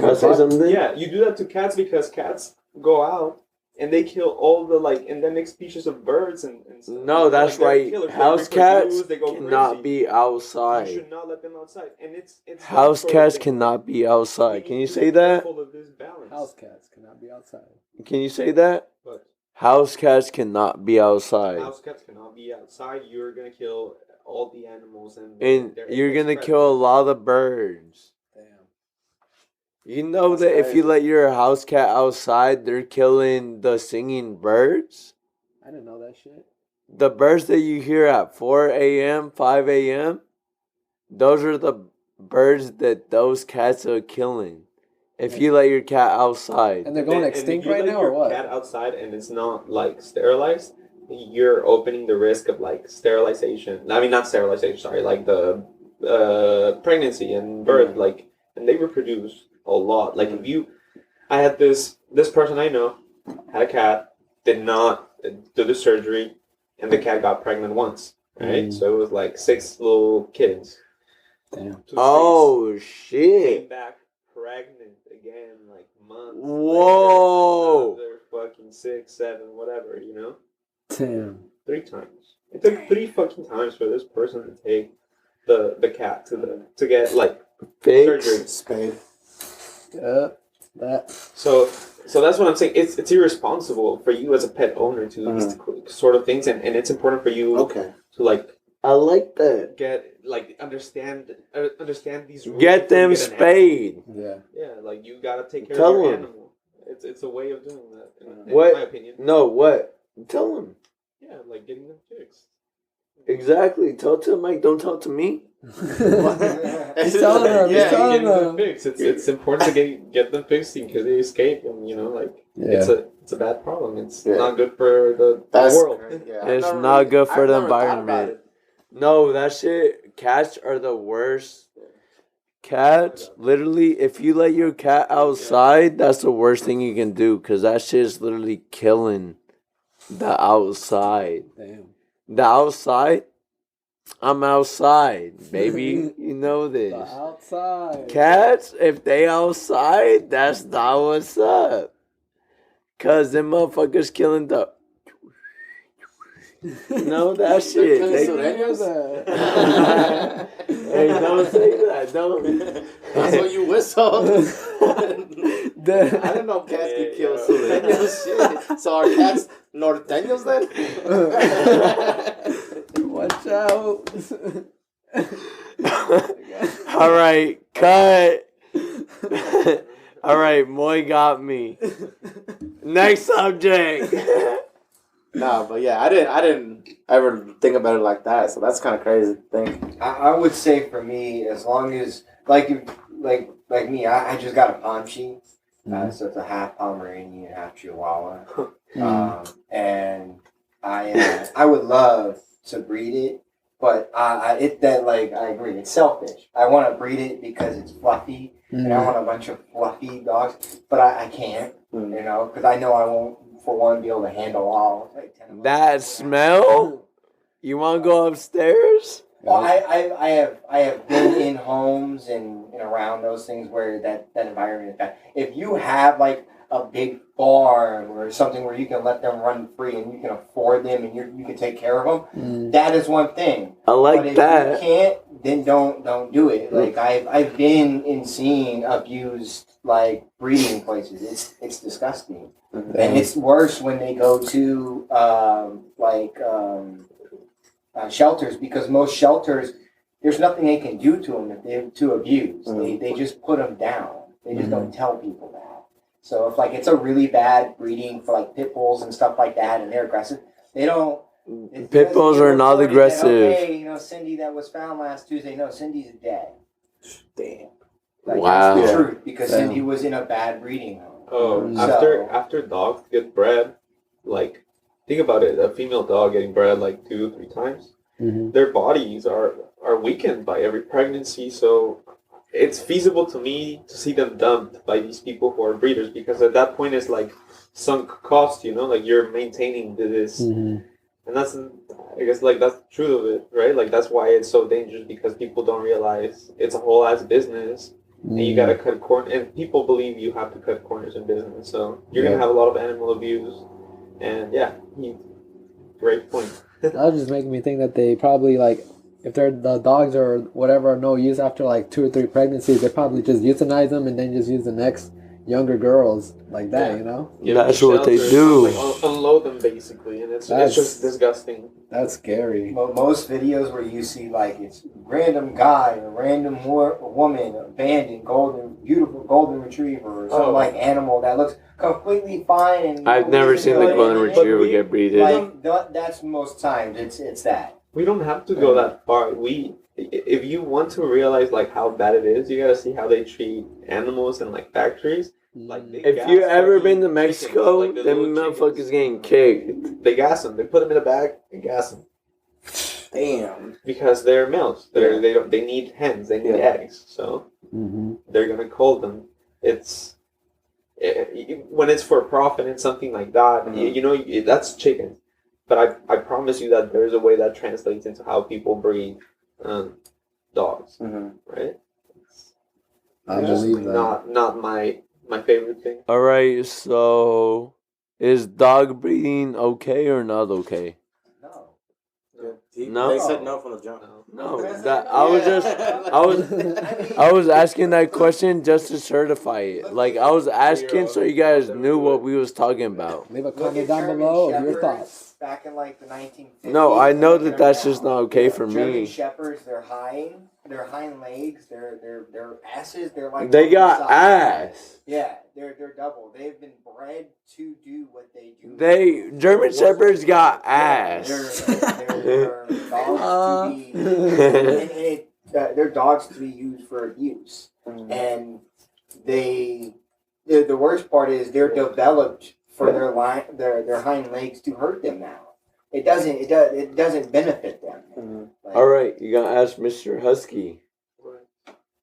I say something? Yeah, you do that to cats because cats go out and they kill all the like endemic species of birds and stuff. No, that's like, right. House cats cannot be outside. You should not let them outside. And it's house cats cannot be outside. Can you say that? House cats cannot be outside. Can you say that? What? House cats cannot be outside. House cats cannot be outside. You're gonna kill all the animals and you're gonna kill a lot of birds. You know that if you let your house cat outside, they're killing the singing birds? I didn't know that shit. The birds that you hear at 4 a.m., 5 a.m., those are the birds that those cats are killing. If you let your cat outside. And they're going extinct right now or what? If you let your cat outside and it's not, like, sterilized, you're opening the risk of, like, sterilization. I mean, not sterilization, sorry, like the pregnancy and birth, like, and they reproduce a lot. Like I had this person I know had a cat, did not do the surgery, and the cat got pregnant once. Right, so it was like 6 little kids. Damn. Oh shit! Came back pregnant again, like months. Whoa! Later, 6, 7, whatever, you know? Damn. 3 times. It took 3 fucking times for this person to take the cat to get like surgery. Spade. Yeah. That. So that's what I'm saying. It's irresponsible for you as a pet owner to do these sort of things, and it's important for you to like. I like that. Get like understand these rules. Get them spayed. Yeah. Yeah, like you gotta take care Tell of your them. animal. It's a way of doing that. In What? my opinion. No, what? Tell them. Yeah, like getting them fixed. Exactly. Tell to Mike. Don't tell to me. He's telling her. He's telling getting them her. fixed. It's important to get them fixed because they escape, and you know, like it's a bad problem. It's not good for the world. Yeah, It's not good for the environment. No, that shit. Cats are the worst. Cats, literally, if you let your cat outside, that's the worst thing you can do, because that shit is literally killing the outside. Damn. The outside, I'm outside, baby. You know this. The outside. Cats, if they outside, that's not what's up. Cause them motherfuckers killing the. No, that shit. Hey, don't say that. Don't. That's what you whistle. I didn't know cats could kill sureños. Shit. So are cats norteños then? Watch out. All right, cut. All right, Moy got me. Next subject. Nah, but yeah, I didn't ever think about it like that. So that's kind of crazy to think. I would say for me, as long as like me, I just got a Pomchi, so it's a half Pomeranian, half Chihuahua, and I would love to breed it, but I agree, it's selfish. I want to breed it because it's fluffy, and I want a bunch of fluffy dogs, but I can't, you know, because I know I won't. For one, be able to handle all like 10 of them. That smell? You want to go upstairs? Well, I have been in homes and around those things where that environment is bad. If you have like a big farm or something where you can let them run free and you can afford them and you can take care of them, that is one thing. I like but if that. you can't, then don't do it. Like I've been seeing abused like breeding places. It's disgusting. And it's worse when they go to shelters, because most shelters, there's nothing they can do to them if they're too abused. They just put them down. They just don't tell people that. So if like it's a really bad breeding for like pit bulls and stuff like that, and they're aggressive, they don't. Pit bulls are not aggressive. Okay, you know, Cindy that was found last Tuesday. No, Cindy's dead. Damn. Like, Wow. That's the truth, because Cindy was in a bad breeding home. Oh, after dogs get bred, like think about it, a female dog getting bred like 2-3 times, their bodies are weakened by every pregnancy. So it's feasible to me to see them dumped by these people who are breeders, because at that point it's like sunk cost, you know, like you're maintaining this, and that's, I guess, like that's the truth of it, right? Like that's why it's so dangerous, because people don't realize it's a whole ass business. And you gotta cut corners, and people believe you have to cut corners in business. So you're gonna have a lot of animal abuse, and great point. That was just making me think that they probably like, if they're the dogs or whatever are no use after like 2 or 3 pregnancies, they probably just euthanize them and then just use the next younger girls like that, you know? That's what they do. Like, unload them basically, and it's just disgusting. That's scary. Most videos where you see like it's random guy or random woman, abandoned beautiful golden retriever or some like animal that looks completely fine. And I've never seen the golden retriever get breeded. Like that's most times it's that. We don't have to go that far. If you want to realize like how bad it is, you gotta see how they treat animals in like factories. Like if you ever been to Mexico, like them motherfuckers getting kicked. They gas them. They put them in a bag and gas them. Damn. Because they're males. They need hens. They need eggs. So they're gonna cold them. When it's for profit and something like that, you know, that's chicken. But I promise you that there's a way that translates into how people breed dogs, right? I believe that. Not my favorite thing. All right, so Is dog breeding okay or not okay? No. They said no from the jump. No, I was asking that question just to certify it. Like I was asking so you guys knew what we was talking about. Leave a comment down below of your thoughts. Back in like the 1950s. No, I know that that's just not okay for German me. Shepherds, their hind legs, their asses, they're like They got ass. Yeah, they're double. They've been bred to do what they do. German Shepherds got ass. They're dogs to be, they're dogs to be used for abuse, and the worst part is they're developed for their hind legs to hurt them now. It doesn't benefit them. Like, All right, you gotta ask Mr. Husky.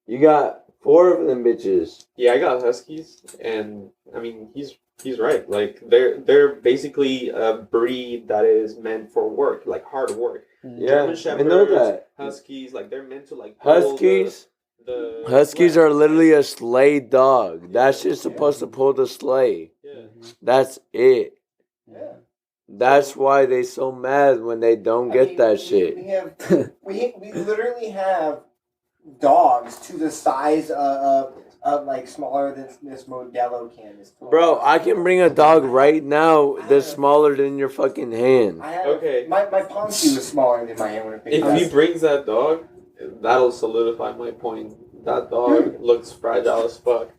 You got 4 of them bitches. Yeah, I got Huskies, and I mean he's right. Like they're basically a breed that is meant for work, like hard work. Yeah, German Shepherds, I know that. Huskies, like they're meant to like Huskies. Huskies are literally a sleigh dog. That's just supposed to pull the sleigh. Yeah. That's it. Yeah. That's why they so mad when they don't get that shit. We literally have dogs to the size of like smaller than this Modelo can. Bro, I can bring a dog right now that's smaller than your fucking hand. Okay. My Ponzi was smaller than my hand when it picked If he brings that dog, that'll solidify my point. That dog looks fragile as fuck.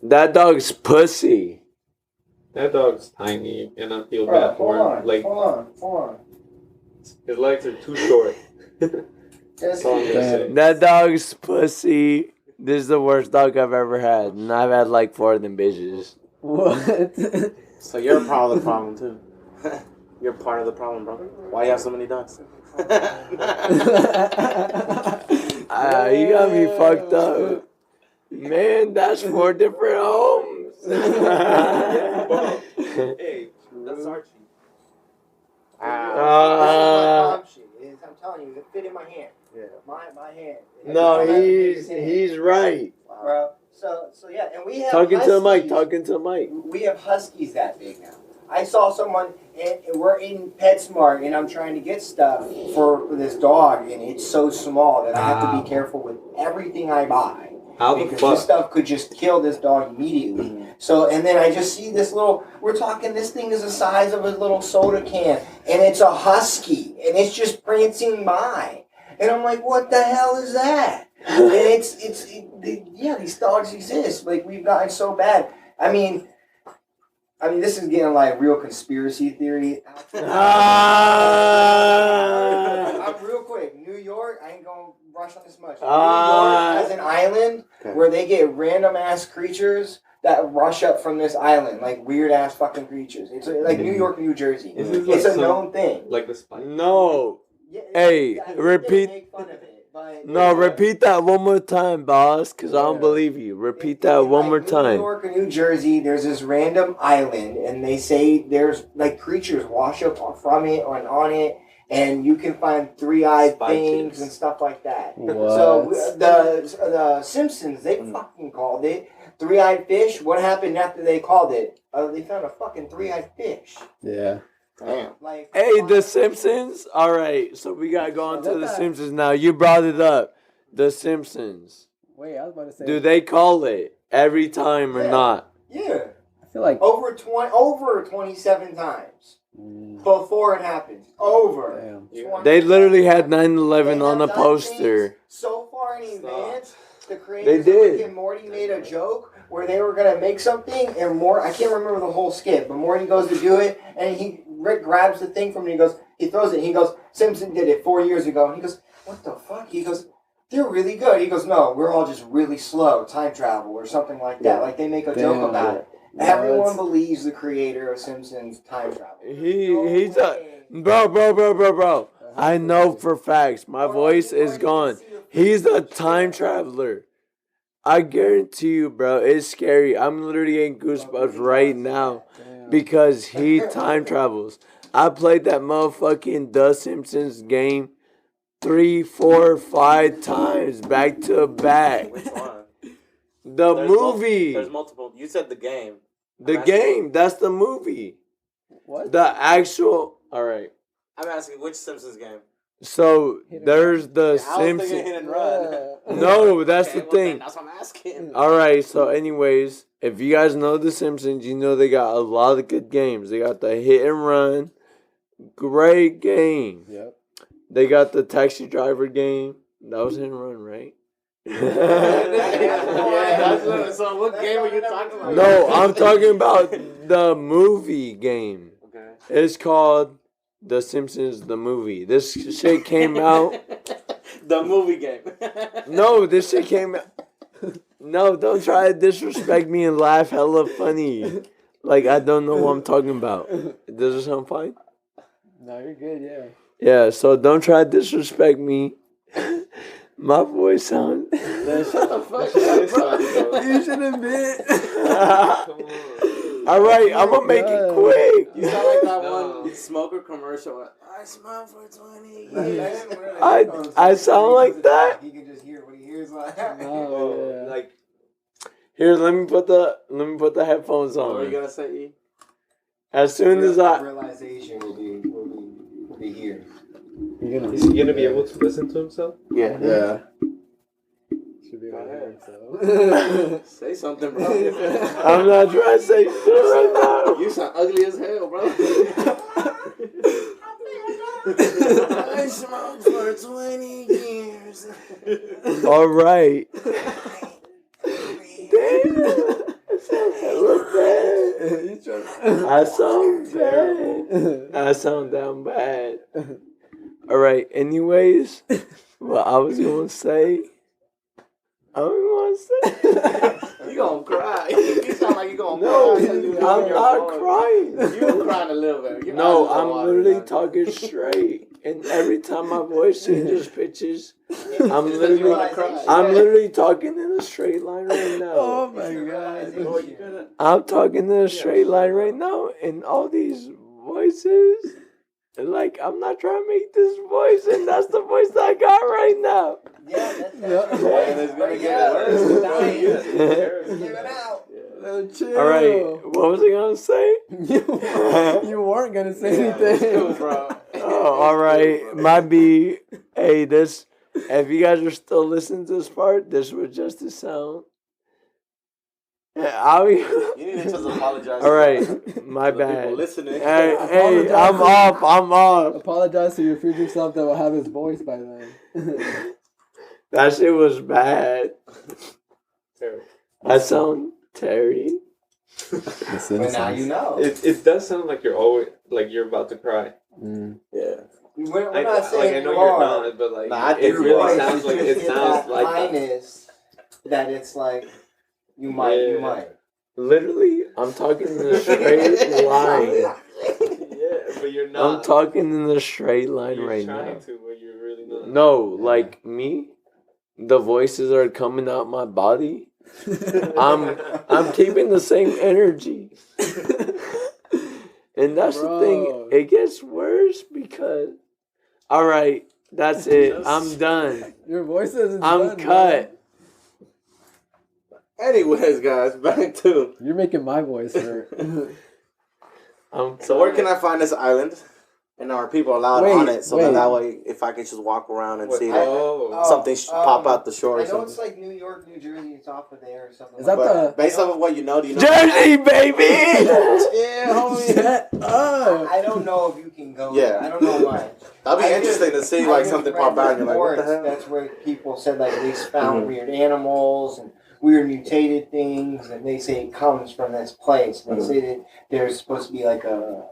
That dog's pussy. That dog's tiny, and I feel bad for him. Like, hold on. his legs are too short. That's all I'm gonna say. That dog's pussy. This is the worst dog I've ever had, and I've had like 4 of them bitches. What? So you're part of the problem too. You're part of the problem, bro. Why you have so many dogs? You got me fucked up. Man, that's 4 different homes. Hey, that's Archie. I'm telling you, it fit in my hand. Yeah. My hand. No, he's right. Bro. So yeah, and we have Talking to the mic. Huskies. Talking to the mic. We have Huskies that big now. I saw someone, and we're in PetSmart, and I'm trying to get stuff for this dog, and it's so small that I have to be careful with everything I buy. How the Because fuck? this stuff could just kill this dog immediately. So, and then I just see this little, we're talking, this thing is the size of a little soda can, and it's a Husky, and it's just prancing by. And I'm like, what the hell is that? And yeah, these dogs exist. Like, we've gotten so bad. I mean, this is getting like real conspiracy theory. I'm real quick. New York, I ain't gonna rush on this much. New York has an island where they get random ass creatures that rush up from this island, like weird ass fucking creatures. It's like New York, New Jersey. It's a known thing. Like the spike. No. Yeah, Hey, yeah, repeat. make fun of it, but No, repeat that one more time, boss, because I don't believe you. Repeat that one more New time. York or New Jersey, there's this random island, and they say there's like creatures wash up from it or on it, and you can find 3-eyed things and stuff like that. What? So the Simpsons, they fucking called it 3-eyed fish. What happened after they called it? They found a fucking 3-eyed fish. Yeah. Damn. Like, Hey, The Simpsons? All right, so we got to go on to The Simpsons now. You brought it up. The Simpsons. Wait, I was about to say. Do they call it every time or not? Yeah. I feel like. Over 27 times before it happened. Over. Damn. 27 They literally had 9/11 They on the have done poster. things so far in advance. The They creators did. of Rick and Morty made a joke where they were gonna make something, and I can't remember the whole skit, but Morty goes to do it, and Rick grabs the thing from him, and he throws it, and he goes, Simpson did it 4 years ago, and he goes, what the fuck? He goes, they're really good. He goes, no, we're all just really slow, time travel, or something like that. Like, they make a joke about it. Everyone believes the creator of Simpsons time travel. He's a... Bro. I know for facts. My voice is gone. He's a time traveler. I guarantee you, bro, it's scary. I'm literally getting goosebumps right now because he time travels. I played that motherfucking The Simpsons game 3, 4, 5 times back to back. Which one? The movie. There's multiple. You said the game. The game. That's the movie. What? The actual. All right. I'm asking which Simpsons game. So there's the I was thinking Simpsons. hit and run. No, that's Okay, the well, thing. then that's what I'm asking. All right. So, anyways, if you guys know the Simpsons, you know they got a lot of good games. They got the hit and run, great game. Yep. They got the taxi driver game. That was hit and run, right? So what game are you talking about? No, I'm talking about the movie game. Okay. It's called The Simpsons the movie. This shit came out. The movie game. No, this shit came out. No, don't try to disrespect me and laugh hella funny. Like I don't know what I'm talking about. Does it sound fine? No, you're good. Yeah. Yeah, so don't try to disrespect me. My voice sounds. Shut the fuck up, bro. You shouldn't be. All right, I'm gonna make it quick. You sound like that one smoker commercial. I smoke for 20 years. I sound like that. He can just hear what he hears. Like, Oh, yeah. Like, Here, let me put the headphones What were you on. gonna say, E? As soon as I realization will be here. You're gonna. is he gonna be able to listen to himself? Yeah. Yeah. Should be able to hear himself. Say something, bro. I'm not trying to say shit right now. You sound ugly as hell, bro. I smoked for 20 years. All right. Damn. I sound bad. I sound damn bad. All right. Anyways, what I was gonna say. You gonna cry. You sound like you gonna No, cry. I'm not crying. You crying a little bit. Your No, eyes are I'm watering, literally man. talking straight, and every time my voice changes pitches, I'm You literally, wanna cry. I'm literally talking in a straight line right now. Oh my god. Oh, you gonna... I'm talking in a straight line right now, and all these voices, like I'm not trying to make this voice, and that's the voice that I got right now. Yeah, that's And it's gonna get worse. Give it out. Chill. All right, what was I gonna say? You weren't gonna say anything. Bro. Oh, all right, might be. Hey, this. If you guys are still listening to this part, this was just the sound. Yeah, You need to just apologize. all right, to my the people bad. listening. Hey, Apologize. I'm off. I'm off. Apologize to your future self that will have his voice by then. That shit was bad. Terrible. I sound Terry. But now you know. It does sound like you're always like you're about to cry. Yeah. We're not saying I know you you're are. not, but like Nah, I it think Your really voice sounds like it is sounds that like that. highness that it's like you might. Literally, I'm talking in a straight line. Yeah, but you're not. I'm talking in a straight line You're right trying now. to, but you're really not. No, like me, the voices are coming out my body. I'm keeping the same energy. And that's the Bro. thing. It gets worse because. All right, that's it. I'm done. Your voice isn't I'm done, cut. Anyways, guys, back to. bro. You're making my voice hurt. So where can I find this island? And are people allowed Wait, on it? So wait. that way, if I can just walk around and What? see that something pop out the shore or I know it's something. like New York, New Jersey. It's off of there or something. Is that like the- Based off of what you know, do you know? Jersey, baby! Yeah, homie. Shut up. I don't know if you can go. Yeah. There. I don't know much. That'd be I interesting to see like something pop out and you're like, what the hell? That's where people said like they found weird animals and weird mutated things, and they say it comes from this place. They say that there's supposed to be like a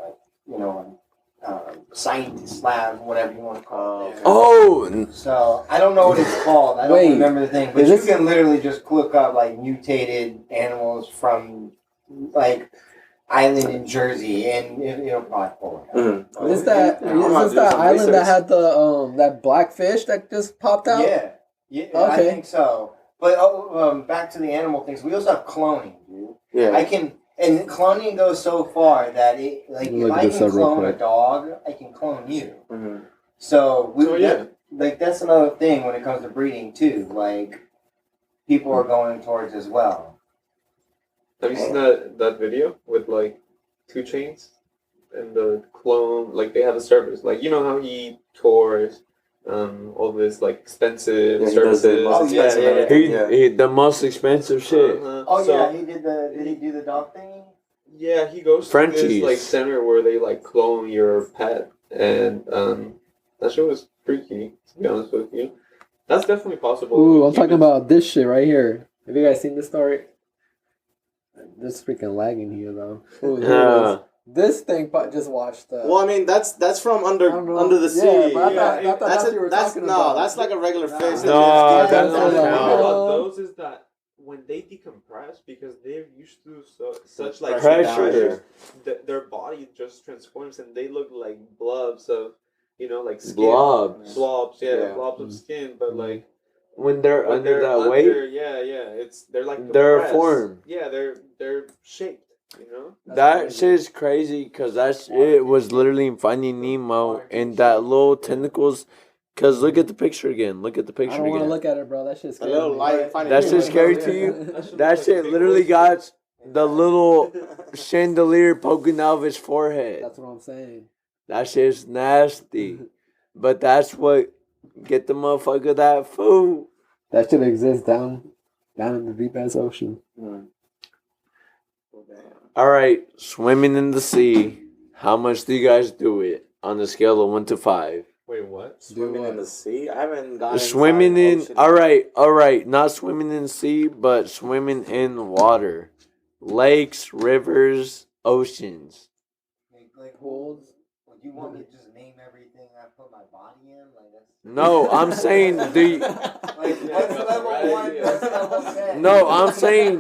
scientist lab, whatever you want to call it. there. Oh, So I don't know what it's called. I don't Wait, remember the thing, but is you this- can literally just look up like mutated animals from like island in Jersey, and it'll probably pull it up. Mhm. Is that Yeah, I'm gonna is do this that some island research. that had the that black fish that just popped out? Yeah, I Okay. think so. But back to the animal things, we also have cloning, dude. Yeah. And cloning goes so far that it like if Look at I this can up real clone a quick. dog, I can clone you. Mhm. So we Oh, yeah. that's another thing when it comes to breeding too. Like people are going towards as well. Have you seen that video with like 2 Chainz? the clone, like they have a service, like you know how he tours, all this like expensive services. The most expensive shit. He did the. Did he do the dog thing? Yeah, he goes to this like center where they like clone your pet, and that shit was freaky. To be honest with you, that's definitely possible. Ooh, I'm talking about this shit right here. Have you guys seen this story? This freaking lagging here though. Ooh, this thing just watched. Well, I mean that's from under the sea. Yeah, but I thought that's what you were talking about. That's like a regular fish. No, that's not those is that when they decompress because they're used to such like pressure, their body just transforms and they look like blobs of like skin. Blobs, blobs of skin, but like. When they're under that weight, they're like their form. Yeah, they're shaped. That shit is crazy because it was literally in Finding Nemo and that little tentacles. Cause look at the picture again. Look at the picture again. I don't want to look at it, bro. That shit's scary. That shit's scary to you. That shit literally got the little chandelier poking out of his forehead. That's what I'm saying. That shit's nasty, but that's what get the motherfucker that food. That should exist down in the deep ass ocean. All right, swimming in the sea. How much do you guys do it on a scale of 1 to 5? Wait, what? Swimming in the sea? I haven't gone swimming in. All right. Not swimming in the sea, but swimming in water, lakes, rivers, oceans. Like pools. Like you want me to just name everything I put my body in? Like that's. No, I'm saying do you? Like what's level 1? What's level 10? No, I'm saying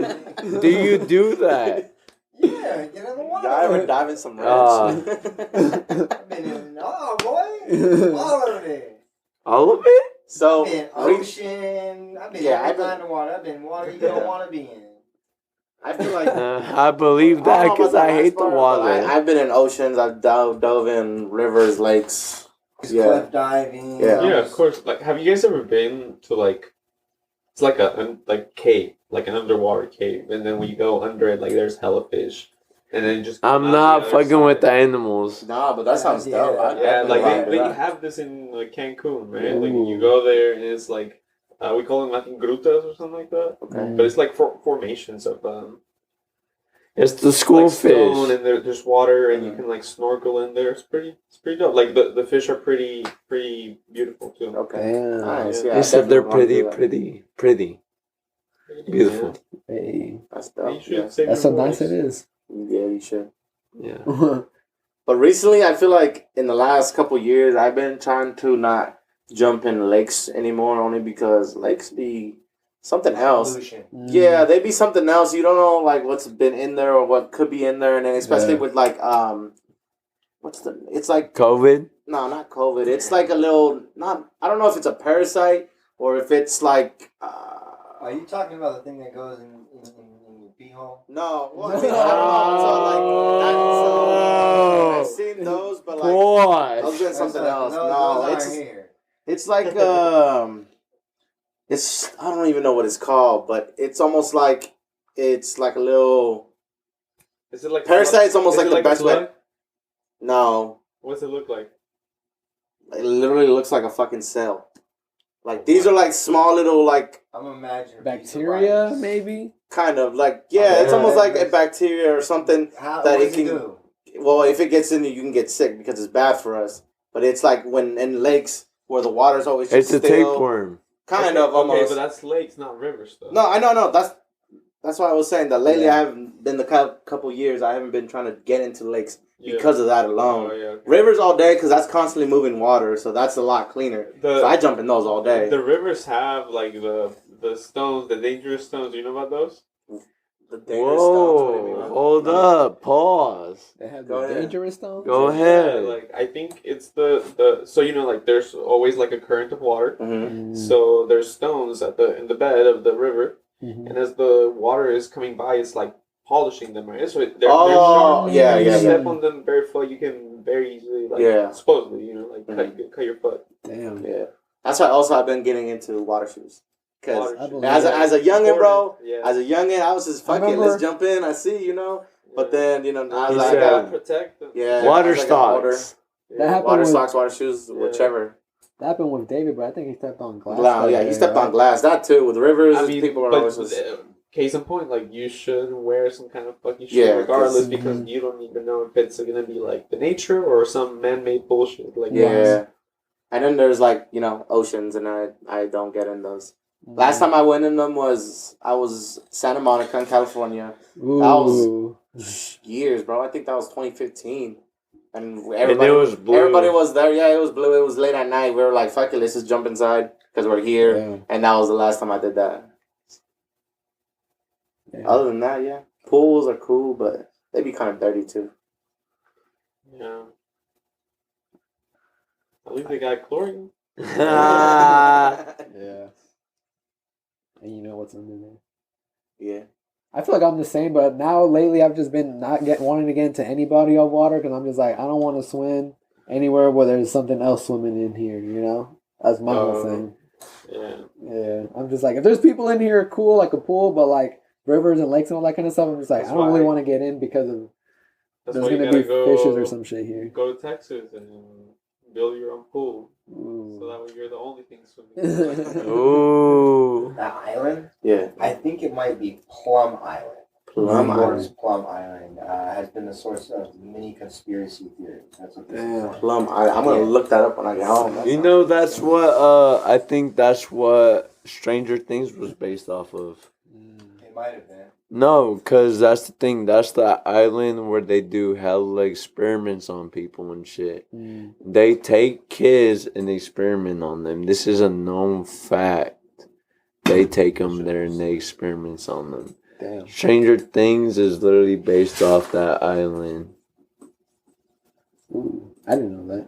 do you do that? Yeah, get in the water. I ever dive in some wrench? I've been in boy. All of it. All of it? So I've been ocean. I've been every kind of water. I've been water you don't want to be in. I feel like I believe that because I hate the water. I've been in oceans. I've dove in rivers, lakes. Cliff diving. Yeah, of course. Like, have you guys ever been to like? It's like a cave, like an underwater cave, and then when you go under it, like there's hella fish, and then just. I'm not fucking with the animals. Nah, but that sounds dope. Like they have this in like Cancun, right? Like you go there and it's like, we call them I think grutas or something like that. Okay. But it's like formations of It's the school like fish. stone and there's water and you can like snorkel in there. It's pretty dope. Like the fish are pretty beautiful too. Okay. Damn. Nice. They said they're pretty. Beautiful. Hey. That's dope. That's how nice it is. Yeah, you should. Yeah. But recently, I feel like in the last couple years, I've been trying to not jump in lakes anymore, only because lakes be something else. Yeah, they be something else. You don't know like what's been in there or what could be in there, and then especially with like it's like COVID? No, not COVID. It's like a little I don't know if it's a parasite or if it's like. Are you talking about the thing that goes in your pee hole? No. Well, I mean, I don't know. So I've seen those, but like I was doing something else. It's like it's I don't even know what it's called, but it's almost like it's like a little. Is it like parasite's almost like the best way. No. What's it look like? It literally looks like a fucking cell. Like these are like small little like. I'm imagining bacteria, maybe. Kind of like it's almost like a bacteria or something that it can do. Well, if it gets in you, you can get sick because it's bad for us. But it's like when in lakes where the water's always just it's a tapeworm. Kind of almost. Okay, but that's lakes, not rivers, though. No, I know. That's why I was saying that lately I haven't been the couple years I haven't been trying to get into lakes because of that alone. Okay. Rivers all day because that's constantly moving water, so that's a lot cleaner. So I jump in those all day. The rivers have like the stones, the dangerous stones. Do you know about those? The dangerous stones. Hold up, pause. They have the dangerous stones. Go ahead. Yeah, like I think it's the so like there's always like a current of water. Mm-hmm. So there's stones in the bed of the river, and as the water is coming by, it's like polishing them, right? So they're sharp. Yeah. If you step on them barefoot, you can very easily supposedly cut your foot. Damn. Yeah. That's why also I've been getting into water shoes. Because as a youngin', bro, as a youngin', I was just fucking let's jump in. I see, But then, you know, I was He like, said- I got, protect them. yeah, Water I was like, I order stocks. That happened water with, socks, water shoes, Yeah. whichever. that happened with David, but I think he stepped on glass. Glass, that yeah, day, he stepped right? on glass. That too, with rivers, I mean, people are but always just, case in point, like you should wear some kind of fucking shit Yeah, regardless 'cause- because you don't even know if it's gonna be like the nature or some man-made bullshit. Like yeah. And then there's like, you know, oceans, and I don't get in those. Mm. Last time I went in them I was Santa Monica in California. Ooh. Years, bro. I think that was 2015. And And it was blue. Everybody was there. Yeah, it was blue. It was late at night. We were like, fuck it, let's just jump inside because we're here. Yeah. And that was the last time I did that. Yeah. Other than that, yeah. Pools are cool, but they be kind of dirty too. Yeah. At least they got chlorine. Yeah. And you know what's under there. Yeah. I feel like I'm the same, but now lately I've just been not wanting to get into any body of water because I'm just like, I don't want to swim anywhere where there's something else swimming in here, you know? That's my whole thing. Yeah. Yeah. I'm just like, if there's people in here, cool, like a pool, but like rivers and lakes and all that kind of stuff, I'm just like, That's I don't really why- want to get in because of That's there's why you going to be gotta fishes or some shit here. Go to Texas and build your own pool. So Ooh. that way you're the only thing swimming. Ooh. That island, Yeah. I think it might be Plum Island. Plum New Island. York's Plum Island has been the source of many conspiracy theories. That's what this is. Damn, saying. Plum Island. I'm going to look that up when I get home. That You sounds know, that's interesting. what I think that's what Stranger Things was based off of. It might have been. No, because that's the thing. That's the island where they do hella experiments on people and shit. Mm. They take kids and experiment on them. This is a known fact. They take them there and they experiments on them. Damn. Stranger Things is literally based off that island. Ooh. I didn't know that.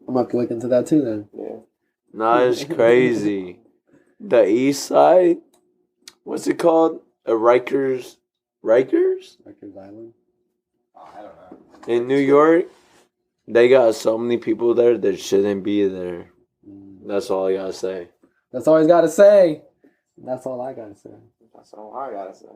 I'm going to have to look into that too then. Yeah. Nah, it's crazy. The east side, what's it called? Rikers? Rikers Island. Oh, I don't know. In New York, they got so many people there that shouldn't be there. Mm. That's all I gotta say. That's all he's got to say. That's all I got to say. That's all I got to say.